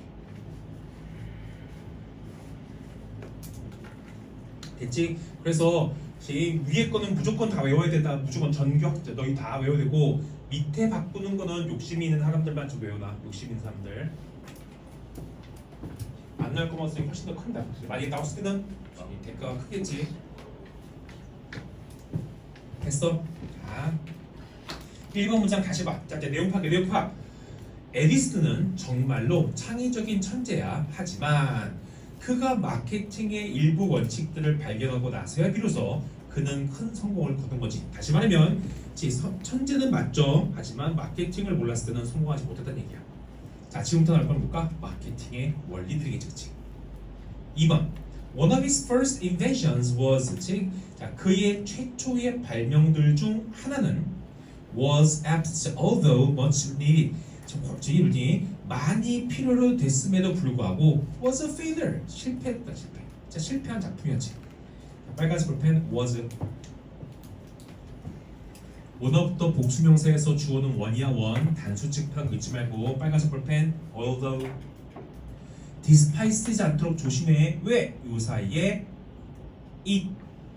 됐지? 그래서 위에 거는 무조건 다 외워야 된다. 무조건 전교 너희 다 외워야 되고 밑에 바꾸는 거는 욕심 있는 사람들만 좀 외워놔. 욕심 있는 사람들. 안 나올 거면 훨씬 더 큰다. 만약에 나왔을 때는 대가가 크겠지. 됐어? 자, 1번 문장 다시 봐. 자, 이제 내용 파악. 에디슨은 정말로 창의적인 천재야. 하지만 그가 마케팅의 일부 원칙들을 발견하고 나서야 비로소 그는 큰 성공을 거둔 거지. 다시 말하면 천재는 맞죠. 하지만 마케팅을 몰랐을 때는 성공하지 못했다는 얘기야. 자, 지금부터 나올 건 뭘까? 마케팅의 원리들이겠지. 2번. One of his first inventions was 자, 그의 최초의 발명들 중 하나는 was apt although much needed. 많이 필요로 됐음에도 불구하고 was a failure. 실패했다. 자, 실패한 작품이었지. 빨간색 볼펜 was. 원어부터 복수명사에서 주어는 원이야 원. 단수 측편 긋지 말고 빨간색 볼펜 although. 디스파이스지 않도록 조심해. 왜? 이 사이에 it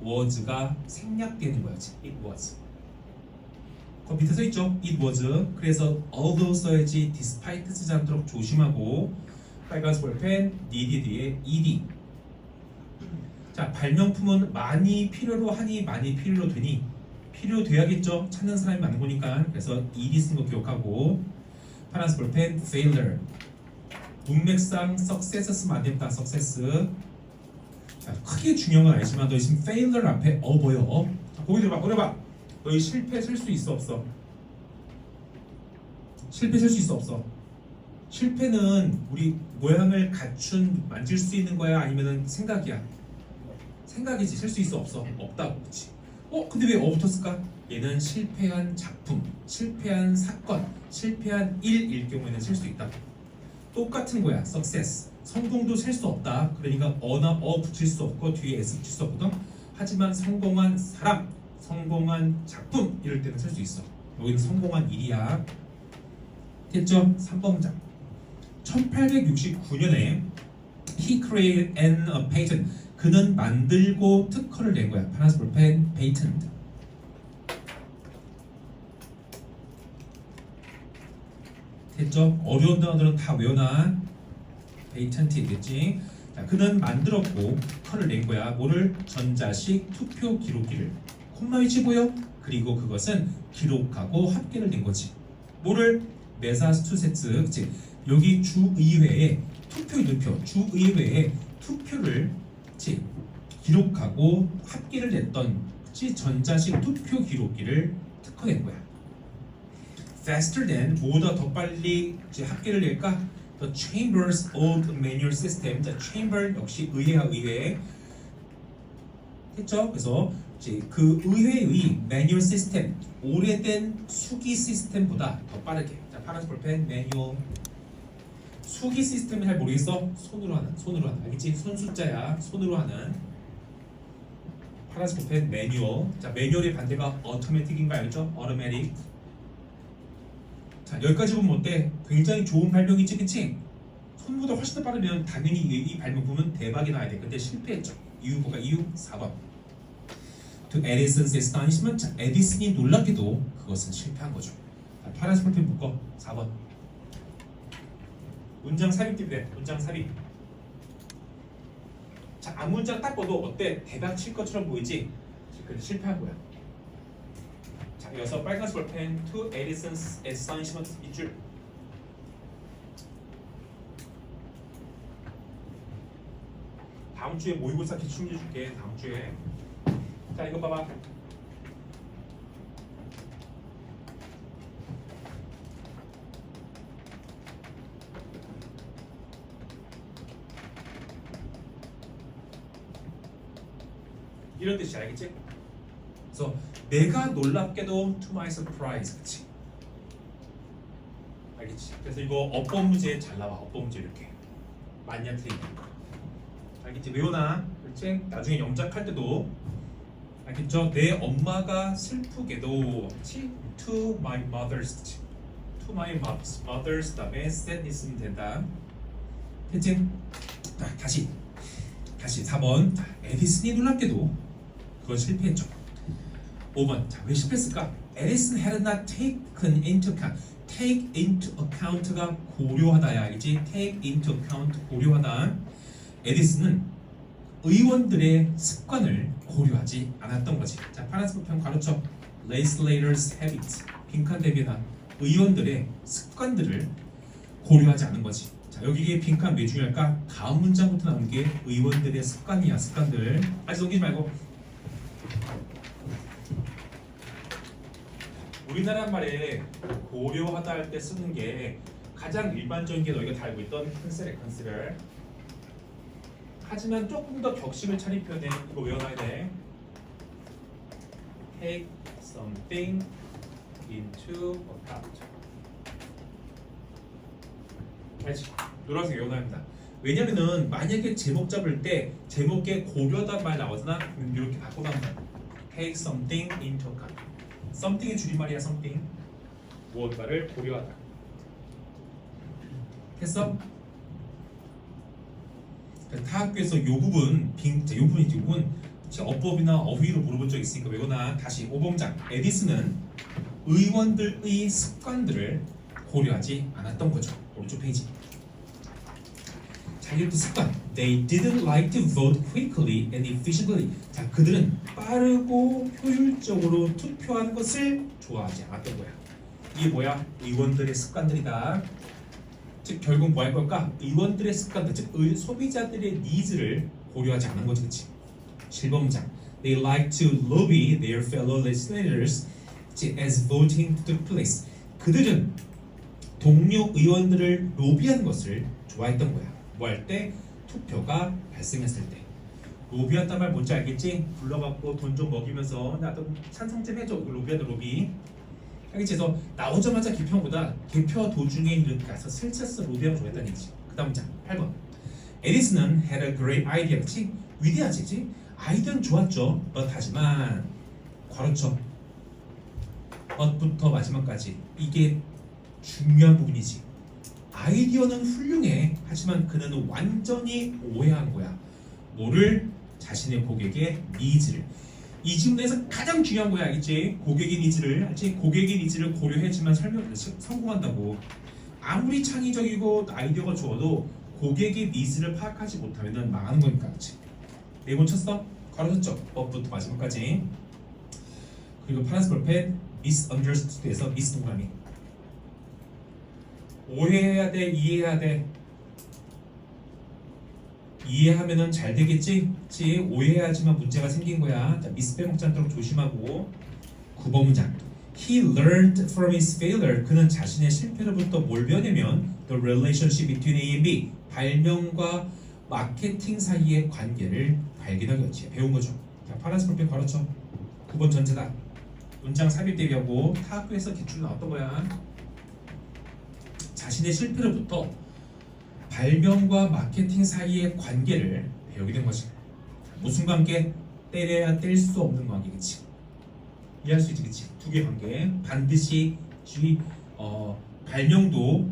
was가 생략되는 거야지. it was. 그 밑에 써 있죠. it was. 그래서 although 써야지. despite 쓰지 않도록 조심하고. 빨간색 볼펜 needed에 ed. 자, 발명품은 많이 필요로 하니 많이 필요로 되니 필요돼야겠죠. 찾는 사람이 많은 거니까. 그래서 ed 쓴 거 기억하고. 파란색 볼펜 failure. 문맥상 success 쓰면 안 된다. success. 자, 크게 중요한 건 아니지만 너 지금 failure 앞에 보여. 자, 거기 들어봐. 너희 실패 쓸 수 있어 없어? 실패 쓸 수 있어 없어? 실패는 우리 모양을 갖춘 만질 수 있는 거야 아니면은 생각이야? 생각이지. 쓸 수 있어 없어? 없다고. 그렇지. 근데 왜 붙었을까? 얘는 실패한 작품, 실패한 사건, 실패한 일일 경우에는 쓸 수 있다. 똑같은 거야. success. 성공도 셀 수 없다. 그러니까 어나 붙일 수 없고 뒤에 s 붙일 수 없거든. 하지만 성공한 사람, 성공한 작품 이럴 때는 쓸 수 있어. 여기는 성공한 일이야. 됐죠? 3번 문장. 1869년에 he created a patent. 그는 만들고 특허를 낸 거야. 파란색 볼펜 patent. 됐죠? 어려운 단어들은 다 외워놔. patent이겠지. 자, 그는 만들었고 특허를 낸 거야. 뭐를? 전자식 투표 기록기를. 콤마 위치 보여? 그리고 그것은 기록하고 합계를 낸 거지. 뭐를? 메사추세츠. 그치? 여기 주의회에 투표율표, 주의회에 투표를 그치? 기록하고 합계를 냈던 그치? 전자식 투표 기록기를 특허낸 거야. Faster than 보다 더 빨리 그치? 합계를 낼까? The Chamber's old manual system. 자, Chamber 역시 의회야 의회. 했죠? 그래서 그 의회의 매뉴얼 시스템, 오래된 수기 시스템보다 더 빠르게. 자, 파란색 볼펜 매뉴얼. 수기 시스템을 잘 모르겠어? 손으로 하는. 알겠지? 손 숫자야. 손으로 하는. 파란색 볼펜 매뉴얼. 자, 매뉴얼의 반대가 automatic인 거 알죠? automatic. 자, 여기까지 보면 어때? 굉장히 좋은 발명이지, 그치? 손보다 훨씬 더 빠르면 당연히 이 발명품은 대박이 나야 돼. 근데 실패했죠. 이유 뭐가? 이유 4번. To Edison's astonishment. 자, 에디슨이 놀랍게도 그것은 실패한 거죠. 파란색 볼펜 묶어. 4번. 문장 삽입 돼. 문장 삽입. 자, 앞문장 딱 봐도 어때? 대박 칠 것처럼 보이지? 근데 실패한 거야. 자, 이어서 빨간색 볼펜 to Edison's astonishment 밑줄. 다음 주에 모의고사 기출 문제 줄게. 다음 주에. 자, 이거 봐봐. 이런 뜻이 알겠지? 그래서 내가 놀랍게도 to my surprise, 그렇지? 알겠지? 그래서 이거 어법 문제 잘 나와. 어법 문제 이렇게 맞냐 틀리냐. 알겠지? 외워놔. 그렇지? 나중에 영작할 때도 알겠죠? 내 엄마가 슬프게도, 그렇지? To my mother's, 그렇지? To my mother's 다음에 said 있으면 된다. 됐지? 자, 다시 4번. 자, 에디슨이 놀랍게도 그건 실패했죠. 5번. 자, 왜 실패했을까? Edison had not taken into account. Take into account가 고려하다야, 알겠지? Take into account 고려하다. 에디슨은 의원들의 습관을 고려하지 않았던 거지. 자, 파란색 편 가로쳐. Legislators' habits. 빈칸 대비나 의원들의 습관들을 고려하지 않은 거지. 자, 여기에 빈칸 왜 중요할까? 다음 문장부터 나오는 게 의원들의 습관이야. 습관들. 아직 넘기지 말고. 우리나라 말에 고려하다 할 때 쓰는 게 가장 일반적인 게 너희가 다 알고 있던 컨시der. 하지만 조금 더 격식을 차린 표현에 이거 외워놔야 돼. Take something into account. 알지? 노란색 외워놔야 합니다. 왜냐면은 만약에 제목 잡을 때 제목에 고려하다 말 나오잖아. 그럼 이렇게 바꿔가는 거야. Take something into account. something의 줄임말이야. something 무언가를 고려하다. 했어? 타 학교에서 이 부분 이 부분 어법이나 어휘로 물어본 적 있으니까 외우나. 다시 5번장. 에디슨은 의원들의 습관들을 고려하지 않았던 거죠. 오른쪽 페이지. 자, 이것도 습관. They didn't like to vote quickly and efficiently. 자, 그들은 빠르고 효율적으로 투표하는 것을 좋아하지 않았던 거야. 이게 뭐야? 의원들의 습관들이다. 즉 결국 뭐 할 걸까? 의원들의 습관들, 즉 소비자들의 니즈를 고려하지 않은 거지, 그렇지? 7번 문장. They like to lobby their fellow legislators as voting took place. 그들은 동료 의원들을 로비하는 것을 좋아했던 거야. 뭐 할 때? 투표가 발생했을 때. 로비한단 말 뭔지 알겠지? 불러갖고 돈 좀 먹이면서 나도 찬성 좀 해줘. 로비하는 로비. 알겠지? 그래서 나오자마자 개표보다 개표 도중에 가서 슬쩍 로비하면 좋아했다는 얘기지. 그 다음 문장 8번. 에디슨은 had a great idea. 그치? 위대하지, 그치? 아이디어는 좋았죠. but 하지만 괄호쳐. but부터 마지막까지 이게 중요한 부분이지. 아이디어는 훌륭해. 하지만 그는 완전히 오해한 거야. 뭐를? 자신의 고객의 니즈를. 이 질문에서 가장 중요한 거야, 알겠지? 고객의 니즈를, 알지? 고객의 니즈를 고려해야지만 성공한다고. 아무리 창의적이고 아이디어가 좋아도 고객의 니즈를 파악하지 못하면 망하는 거니까, 그렇지? 네번 쳤어? 가로쳤죠? 법부터 마지막까지. 그리고 파란색 볼펜 misunderstood에서 miss 동그라미. 오해해야 돼, 이해해야 돼. 이해하면은 잘 되겠지? 그치? 오해하지만 문제가 생긴 거야. 자, 미스 빼먹지 않도록 조심하고. 9번 문장. He learned from his failure. 그는 자신의 실패로부터 뭘 배웠냐면 the relationship between A and B. 발명과 마케팅 사이의 관계를 발견하겠지. 배운 거죠. 자, 파란색 볼펜 괄호쳐. 9번 전제다. 문장 삽입 대비하고 타 학교에서 기출 나왔던 거야. 자신의 실패로부터 발명과 마케팅 사이의 관계를 배우게 된 거지. 무슨 관계? 때려야 뗄 수 없는 관계겠지. 이해할 수 있지, 그치? 두 개 관계. 반드시 발명도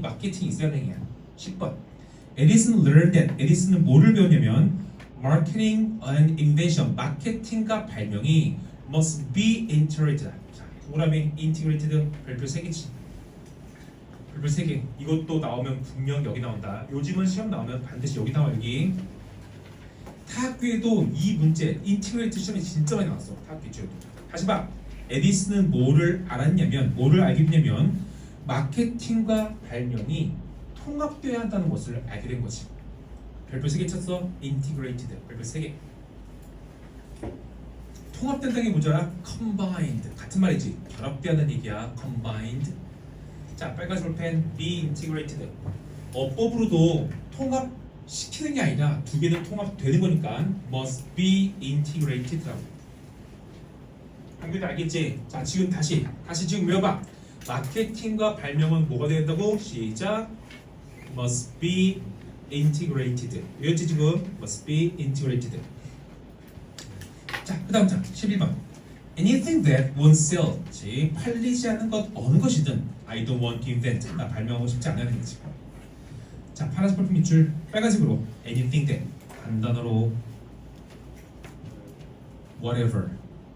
마케팅이 있어야 되는 거야. 10번. Edison learned that. 에디슨은 뭐를 배웠냐면 marketing and invention. 마케팅과 발명이 must be integrated. 자, 동그라미 integrated 별표 3개지. 별표 3개. 이것도 나오면 분명 여기 나온다. 요즘은 시험 나오면 반드시 여기 나와 여기. 타학교에도 이 문제 인티그레이트 시험이 진짜 많이 나왔어. 타학교 쪽에도. 다시 봐. 에디슨은 뭐를 알았냐면 뭐를 알게 됐냐면 마케팅과 발명이 통합되어야 한다는 것을 알게 된 거지. 별표 3개 쳤어. 인티그레이티드. 별표 3개. 통합된다는 게 뭐지 알아? combined. 같은 말이지. 결합되는 얘기야. combined. 자, 빨간색 볼펜 be integrated. 어법으로도 통합시키는 게 아니라 두 개는 통합되는 거니까 must be integrated라고. 한글도 알겠지? 자, 지금 다시 지금 외워봐. 마케팅과 발명은 뭐가 돼야 된다고? 시작. must be integrated. 외웠지 지금? must be integrated. 자, 그 다음 장 11번. Anything that won't sell. 즉, 팔리지 않는 것 어느 것이든 I don't want to invent. 나 발명하고 싶지 않다는 거지. 자, 파란색 볼펜 밑줄 빨간색으로 anything that 한 단어로 whatever.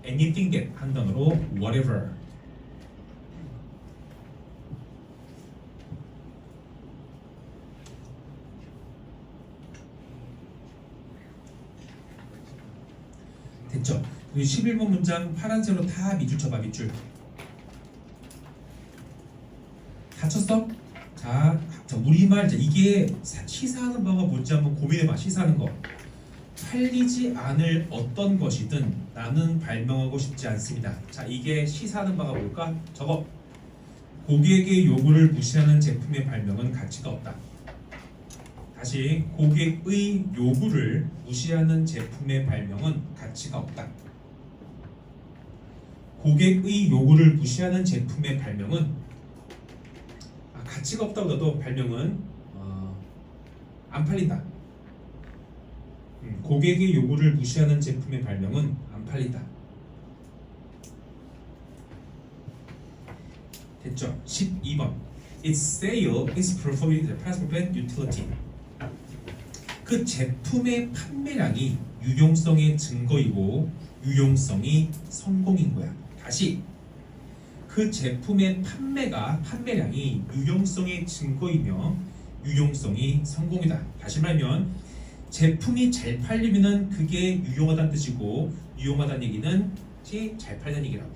anything that 한 단어로 whatever. 됐죠? 그리고 11번 문장 파란색으로 다 밑줄 쳐봐. 밑줄 다 쳤어? 자, 우리말 이게 시사하는 바가 뭔지 한번 고민해봐. 시사하는 거. 팔리지 않을 어떤 것이든 나는 발명하고 싶지 않습니다. 자, 이게 시사하는 바가 뭘까? 저거. 고객의 요구를 무시하는 제품의 발명은 가치가 없다. 다시, 고객의 요구를 무시하는 제품의 발명은 가치가 없다. 고객의 요구를 무시하는 제품의 발명은 가치가 없다고 해도 발명은 안 팔린다. 고객의 요구를 무시하는 제품의 발명은 안 팔린다. 됐죠? 12번. Its sale is performing the principal utility. 그 제품의 판매량이 유용성의 증거이고 유용성이 성공인 거야. 다시, 그 제품의 판매량이 유용성의 증거이며 유용성이 성공이다. 다시 말하면 제품이 잘 팔리면은 그게 유용하다는 뜻이고 유용하다는 얘기는 잘 팔리는 얘기라고.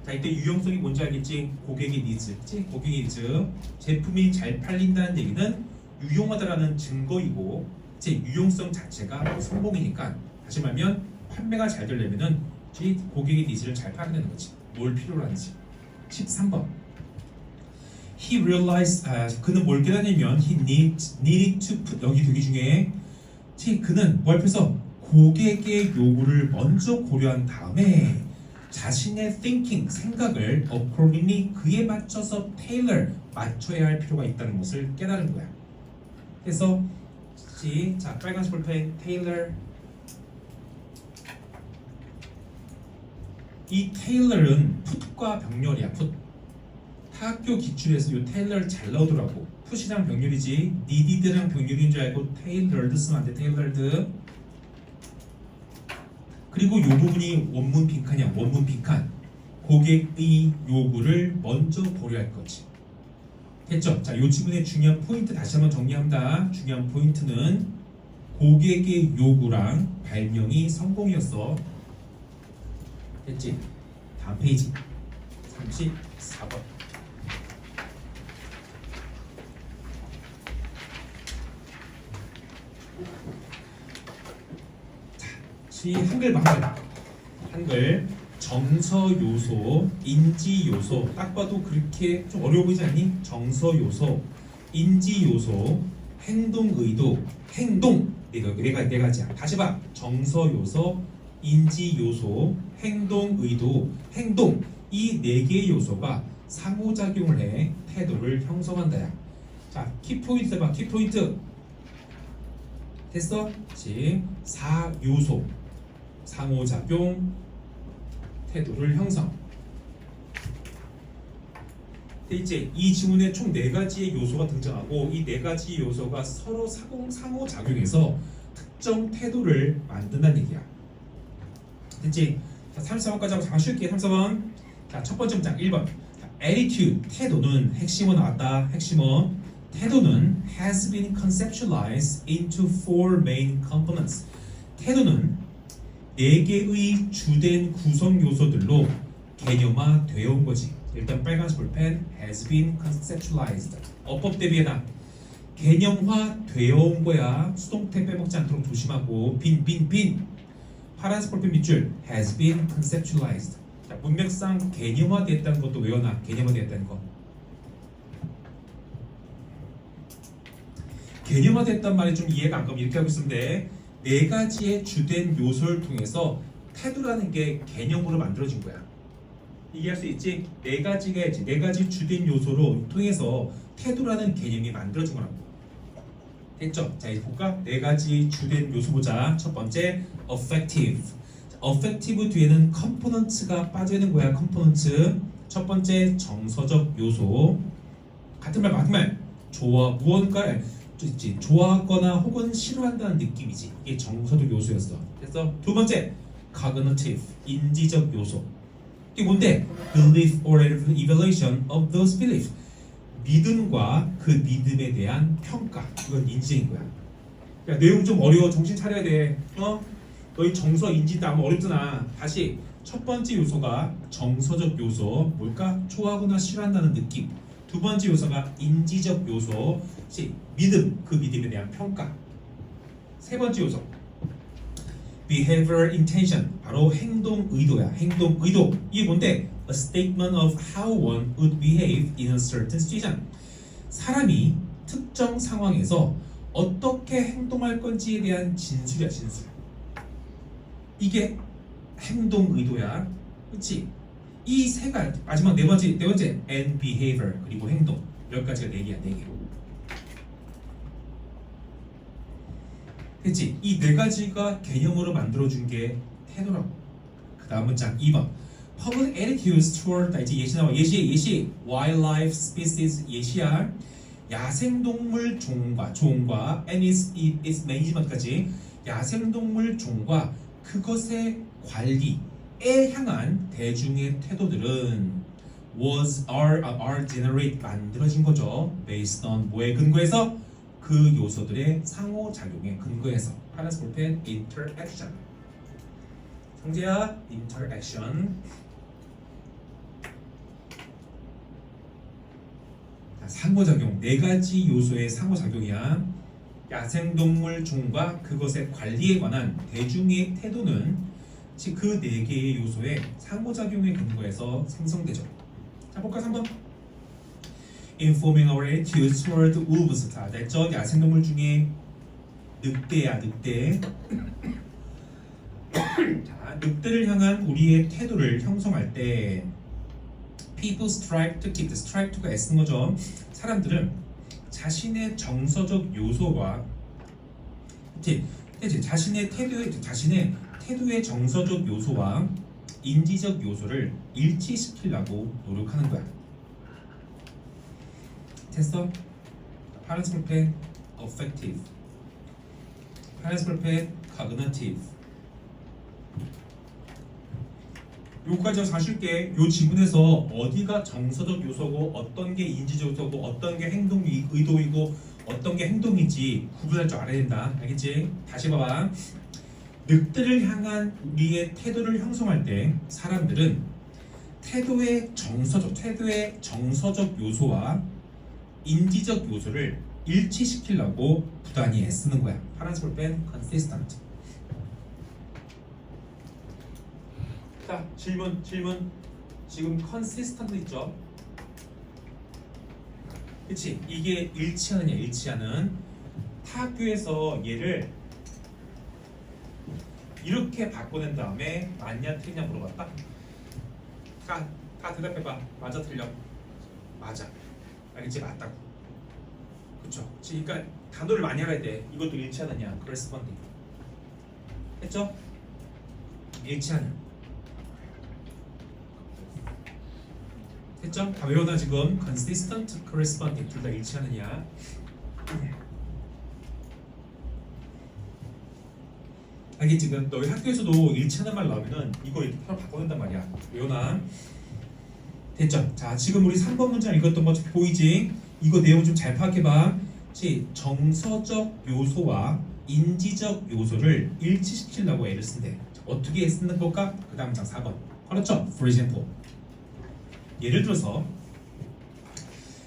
자, 이때 유용성이 뭔지 알겠지? 고객의 니즈. 고객의 니즈. 제품이 잘 팔린다는 얘기는 유용하다라는 증거이고 제 유용성 자체가 성공이니까, 다시 말하면 판매가 잘 되려면은 고객의 니즈를 잘 파악해야 되는 거지. 뭘 필요로 하는지. 13번. He realized, 그는 뭘 깨달냐면 he needed to put, 여기 되게 중요해. 그는 뭘 해서 고객의 요구를 먼저 고려한 다음에 자신의 thinking, 생각을 accordingly 그에 맞춰서 tailor, 맞춰야 할 필요가 있다는 것을 깨달은 거야. 그래서 자, 빨간색 볼펜 tailor. 이 테일러는 풋과 병렬이야. 풋. 타학교 기출에서 이 테일러를 잘 나오더라고. 풋이랑 병렬이지. needed랑 병렬인 줄 알고 tailored 쓰면 안 돼. tailored. 그리고 이 부분이 원문 빈칸이야. 원문 빈칸. 고객의 요구를 먼저 고려할 거지. 됐죠? 자, 이 지문의 중요한 포인트 다시 한번 정리합니다. 중요한 포인트는 고객의 요구랑 발명이 성공이었어. 됐지? 다음 페이지 34번. 자, 한글 방금 한글 정서 요소, 인지 요소. 딱 봐도 그렇게 좀 어려워 보이지 않니? 정서 요소, 인지 요소, 행동 의도, 행동 네 가지야. 다시 봐. 정서 요소, 인지 요소, 행동 의도, 행동. 이 네 개의 요소가 상호작용을 해 태도를 형성한다야. 자, 키포인트 봐. 키포인트. 됐어? 지 4요소. 상호작용, 태도를 형성. 이제 이 지문에 총 4가지의 요소가 등장하고 이 4가지 요소가 서로 상호작용해서 특정 태도를 만든다는 얘기야. 됐지? 자, 34번까지 하고 잠깐 쉴게. 34번. 자, 첫 번째 문장 1번. 자, attitude, 태도는 핵심어 나왔다. 핵심어. 태도는 has been conceptualized into four main components. 태도는 네 개의 주된 구성 요소들로 개념화되어 온 거지. 일단 빨간색 볼펜 has been conceptualized. 어법 대비해라. 개념화되어 온 거야. 수동태 빼먹지 않도록 조심하고 빈. 파란색 볼펜 밑줄 has been conceptualized. 자, 문맥상 개념화됐다는 것도 외워놔. 개념화됐다는 거. 개념화됐단 말이 좀 이해가 안 가면 이렇게 하고 있으면 돼. 네 가지의 주된 요소를 통해서 태도라는 게 개념으로 만들어진 거야. 이해할 수 있지? 네 가지가 있지. 네 가지 주된 요소로 통해서 태도라는 개념이 만들어진 거라고. 됐죠? 자, 이제 볼까? 네 가지 주된 요소 보자. 첫 번째, affective. affective 뒤에는 components가 빠져 있는 거야. components. 첫 번째, 정서적 요소. 같은 말. 무언가 있지. 좋아하거나 혹은 싫어한다는 느낌이지. 이게 정서적 요소였어. 그래서 두 번째, cognitive. 인지적 요소. 이게 뭔데? Belief or evaluation of those beliefs. 믿음과 그 믿음에 대한 평가. 이건 인지인 거야. 야, 내용 좀 어려워. 정신 차려야 돼. 너희 정서 인지 따면 어렵잖아. 다시 첫 번째 요소가 정서적 요소. 뭘까? 좋아하거나 싫어한다는 느낌. 두 번째 요소가 인지적 요소. 믿음, 그 믿음에 대한 평가. 세 번째 요소 behavioral intention. 바로 행동 의도야. 행동 의도. 이게 뭔데? A statement of how one would behave in a certain situation. 사람이 특정 상황에서 어떻게 행동할 건지에 대한 진술이야. 진술. 이게 행동 의도야. 그렇지? 이 세 가지. 마지막 네 번째 and behavior. 그리고 행동. 여기까지가 네 개야. 네 개. 됐지? 이 네 가지가 개념으로 만들어준 게 태도라고. 그 다음 문장 2번. Public attitudes toward. 이제 예시 나와. 예시. wildlife species. 예시야. 야생동물 종과 and its management까지. 야생동물 종과 그것의 관리에 향한 대중의 태도들은 are generate. 만들어진 거죠. based on 뭐에 근거해서? 그 요소들의 상호작용에 근거해서. 파란색 볼펜 interaction. 성재야, interaction. 자, 상호작용. 네 가지 요소의 상호작용이야. 야생동물 종과 그것의 관리에 관한 대중의 태도는 그 네 개의 요소의 상호작용에 근거해서 생성되죠. 자, 볼까? 3번. Informing our attitudes toward wolves. 자, 됐죠? 야생동물 중에 늑대야, 늑대. 자, 늑대를 향한 우리의 태도를 형성할 때 people strive to keep. strive to가 애쓰는 거죠. 사람들은 자신의 정서적 요소와 자신의 태도의 정서적 요소와 인지적 요소를 일치시키려고 노력하는 거야. 됐어? 파란색 볼펜 affective. 파란색 볼펜 cognitive. 요까지 잘 쉴게. 요 지문에서 어디가 정서적 요소고 어떤 게 인지적 요소고 어떤 게 행동 의도이고 어떤 게 행동인지 구분할 줄 알아야 된다. 알겠지? 다시 봐봐. 늑대를 향한 우리의 태도를 형성할 때 사람들은 태도의 정서적 요소와 인지적 요소를 일치시키려고 부단히 애쓰는 거야. 파란색 볼펜 consistent. 자, 질문. 지금 consistent 있죠? 그치? 이게 일치하는. 타교에서 얘를 이렇게 바꿔낸 다음에 맞냐 틀리냐 물어봤다. 다 대답해봐. 맞아 틀려? 맞아. 알겠지? 맞다고. 그쵸? 그러니까 단어를 많이 알아야 돼. 이것도 일치하느냐? corresponding. 했죠? 일치하는. 했죠? 다 외워놔 지금. consistent, corresponding 둘 다 일치하느냐? 알겠지? 지금 너희 학교에서도 일치하는 말 나오면은 이거 이렇게 바꿔낸단 말이야. 외워놔. 됐죠? 자, 지금 우리 3번 문장 읽었던 거 보이지? 이거 내용 좀 잘 파악해봐. 정서적 요소와 인지적 요소를 일치시키려고 애를 쓴대. 어떻게 쓰는 걸까? 그 다음 문장 4번. 그렇죠? For example. 예를 들어서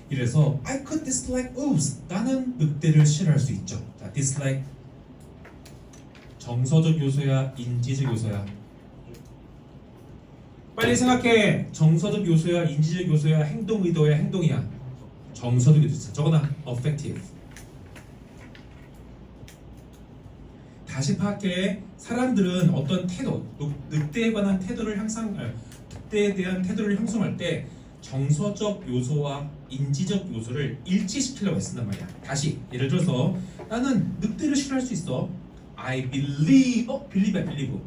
이래서 I could dislike wolves. 나는 늑대를 싫어할 수 있죠. 자, dislike 정서적 요소야, 인지적 요소야? 빨리 생각해. 정서적 요소야, 인지적 요소야, 행동 의도야, 행동이야? 정서적 요소. 저거나 affective. 다시 파악해. 사람들은 어떤 태도, 늑대에 관한 태도를 늑대에 대한 태도를 형성할 때 정서적 요소와 인지적 요소를 일치시키려고 쓴단 말이야. 다시 예를 들어서 나는 늑대를 싫어할 수 있어. I believe. believe야, believe.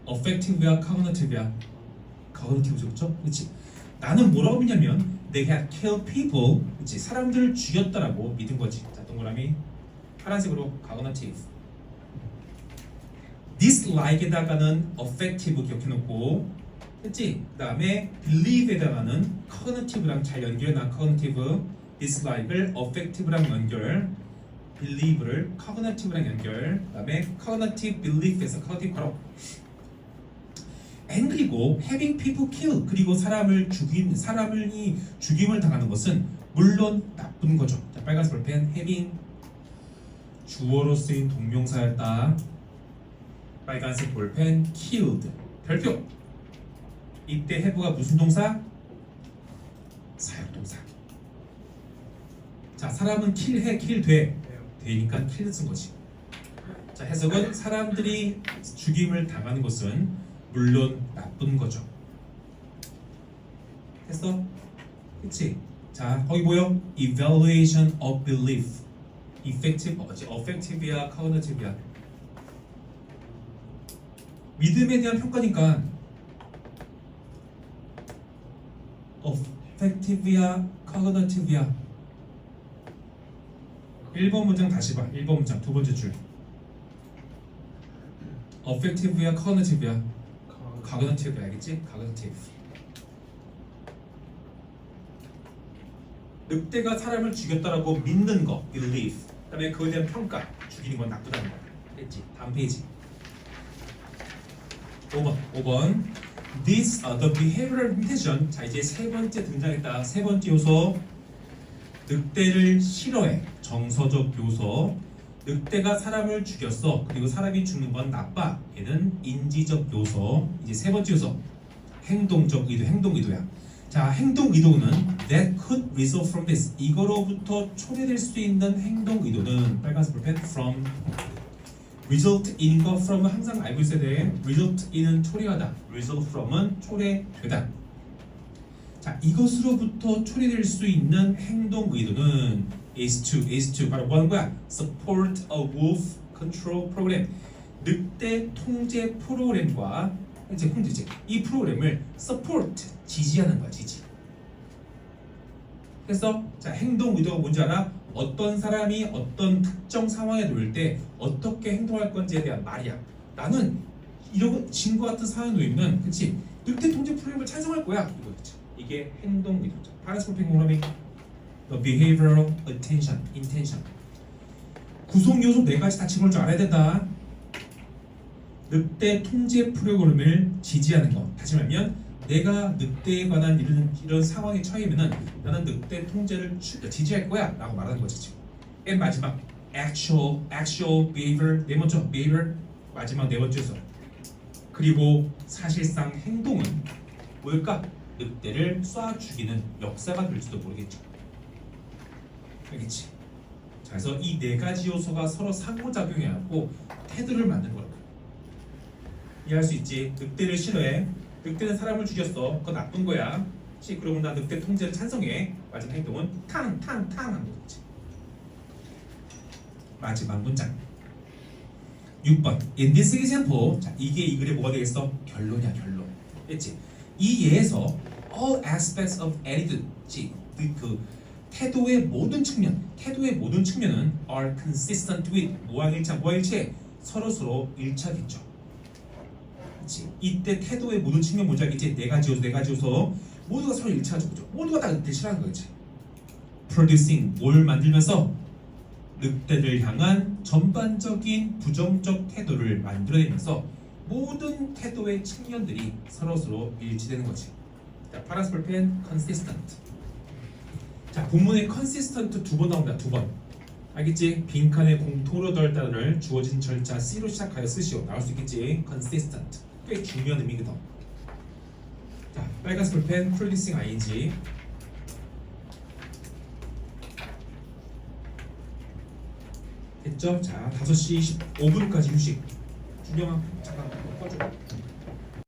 affective야, cognitive야? cognitive죠, 그렇죠? 그렇지. 나는 뭐라고 믿냐면 they had killed people. 그렇지. 사람들을 죽였다라고 믿은 거지. 자, 동그라미 파란색으로 cognitive. dislike에다가는 affective 기억해놓고, 그렇지? 그 다음에 believe에다가는 cognitive랑 잘 연결해놔. cognitive, dislike를 affective랑 연결, believe를 cognitive랑 연결, 그 다음에 cognitive belief에서 cognitive 바로 and 그리고 having people kill, 그리고 사람이 죽임을 당하는 것은 물론 나쁜 거죠. 자, 빨간색 볼펜 having 주어로 쓰인 동명사였다. 빨간색 볼펜 killed 별표. 이때 have가 무슨 동사? 사역동사. 자, 사람은 킬해, 킬돼. 되니까 킬을 쓴 거지. 자, 해석은 사람들이 죽임을 당하는 것은 물론 나쁜 거죠. 됐어? 그치? 자, 거기 보여? Evaluation of belief. effective야, cognitive야? 믿음에 대한 평가니까 effective야, cognitive야? 1번 문장 다시 봐. 1번 문장 두 번째 줄. affective야, cognitive야? cognitive 알겠지? cognitive. 늑대가 사람을 죽였다라고 믿는 거, belief. 그다음에 그거에 대한 평가, 죽이는 건 나쁘다는 거. 됐지? 다음 페이지. 5번. This the behavioral intention. 자, 이제 세 번째 등장했다. 세 번째 요소. 늑대를 싫어해. 정서적 요소. 늑대가 사람을 죽였어. 그리고 사람이 죽는 건 나빠. 얘는 인지적 요소. 이제 세 번째 요소. 행동적 의도. 행동 의도야. 자, 행동 의도는 that could result from this. 이거로부터 초래될 수 있는 행동 의도는 빨간색 볼펜 from. result in 거 from은 항상 알고 있어야 돼. result in은 초래하다. result from은 초래되다. 자, 이것으로부터 초래될 수 있는 행동 의도는 is to 바로 뭐 하는 거야? support a wolf control program. 늑대 통제 프로그램과 이제 이 프로그램을 support 지지하는 거야, 지지. 그래서 자, 행동 의도가 뭔지 알아? 어떤 사람이 어떤 특정 상황에 놓일 때 어떻게 행동할 건지에 대한 말이야. 나는 이런 진과 같은 상황에 놓이면, 그렇지? 늑대 통제 프로그램을 찬성할 거야. 이거 그렇지? 이게 행동 의도죠. 파란색 프로그래밍, the behavioral intention. 구성 요소 4가지 다 집어넣을 줄 알아야 된다. 늑대 통제 프로그램을 지지하는 거. 다시 말하면 내가 늑대에 관한 이런 상황에 처해면은 나는 늑대 통제를 지지할 거야 라고 말하는 거지 지금. 맨 마지막 actual behavior. 네 번째 behavior. 마지막 네 번째에서. 그리고 사실상 행동은 뭘까? 늑대를 쏴 죽이는 역사가 될지도 모르겠죠. 알겠지? 자, 그래서 이 4가지 요소가 서로 상호작용해갖고 태도를 만든 거라고. 이해할 수 있지? 늑대를 싫어해. 늑대는 사람을 죽였어. 그거 나쁜 거야. 그러면 나 늑대 통제를 찬성해. 마지막 행동은 탕 하는 거지. 마지막 문장 6번. In this example. 자, 이게 이 글에 뭐가 되겠어? 결론이야, 결론. 됐지? 이 예에서 all aspects of attitude. 그 태도의 모든 측면은 are consistent with 뭐와 일치해? 서로 일치하겠죠. 있지. 이때 태도의 모든 측면 뭔지 알겠지? 내가 지어서 모두가 서로 일치하죠. 그죠? 모두가 다 늑대를 싫어하는 거지. producing 뭘 만들면서 늑대를 향한 전반적인 부정적 태도를 만들어내면서 모든 태도의 측면들이 서로 일치되는 거지. 자, 파란색 볼펜 consistent. 자, 본문에 consistent 두 번 나옵니다. 두 번. 알겠지? 빈칸에 공통으로 덜 단어를 주어진 절차 C로 시작하여 쓰시오. 나올 수 있겠지? consistent. 꽤 중요한 의미거든. 자, 빨간색 볼펜 producing ing. 됐죠? 자, 5시 15분까지 휴식. 준영아, 잠깐 꺼줘.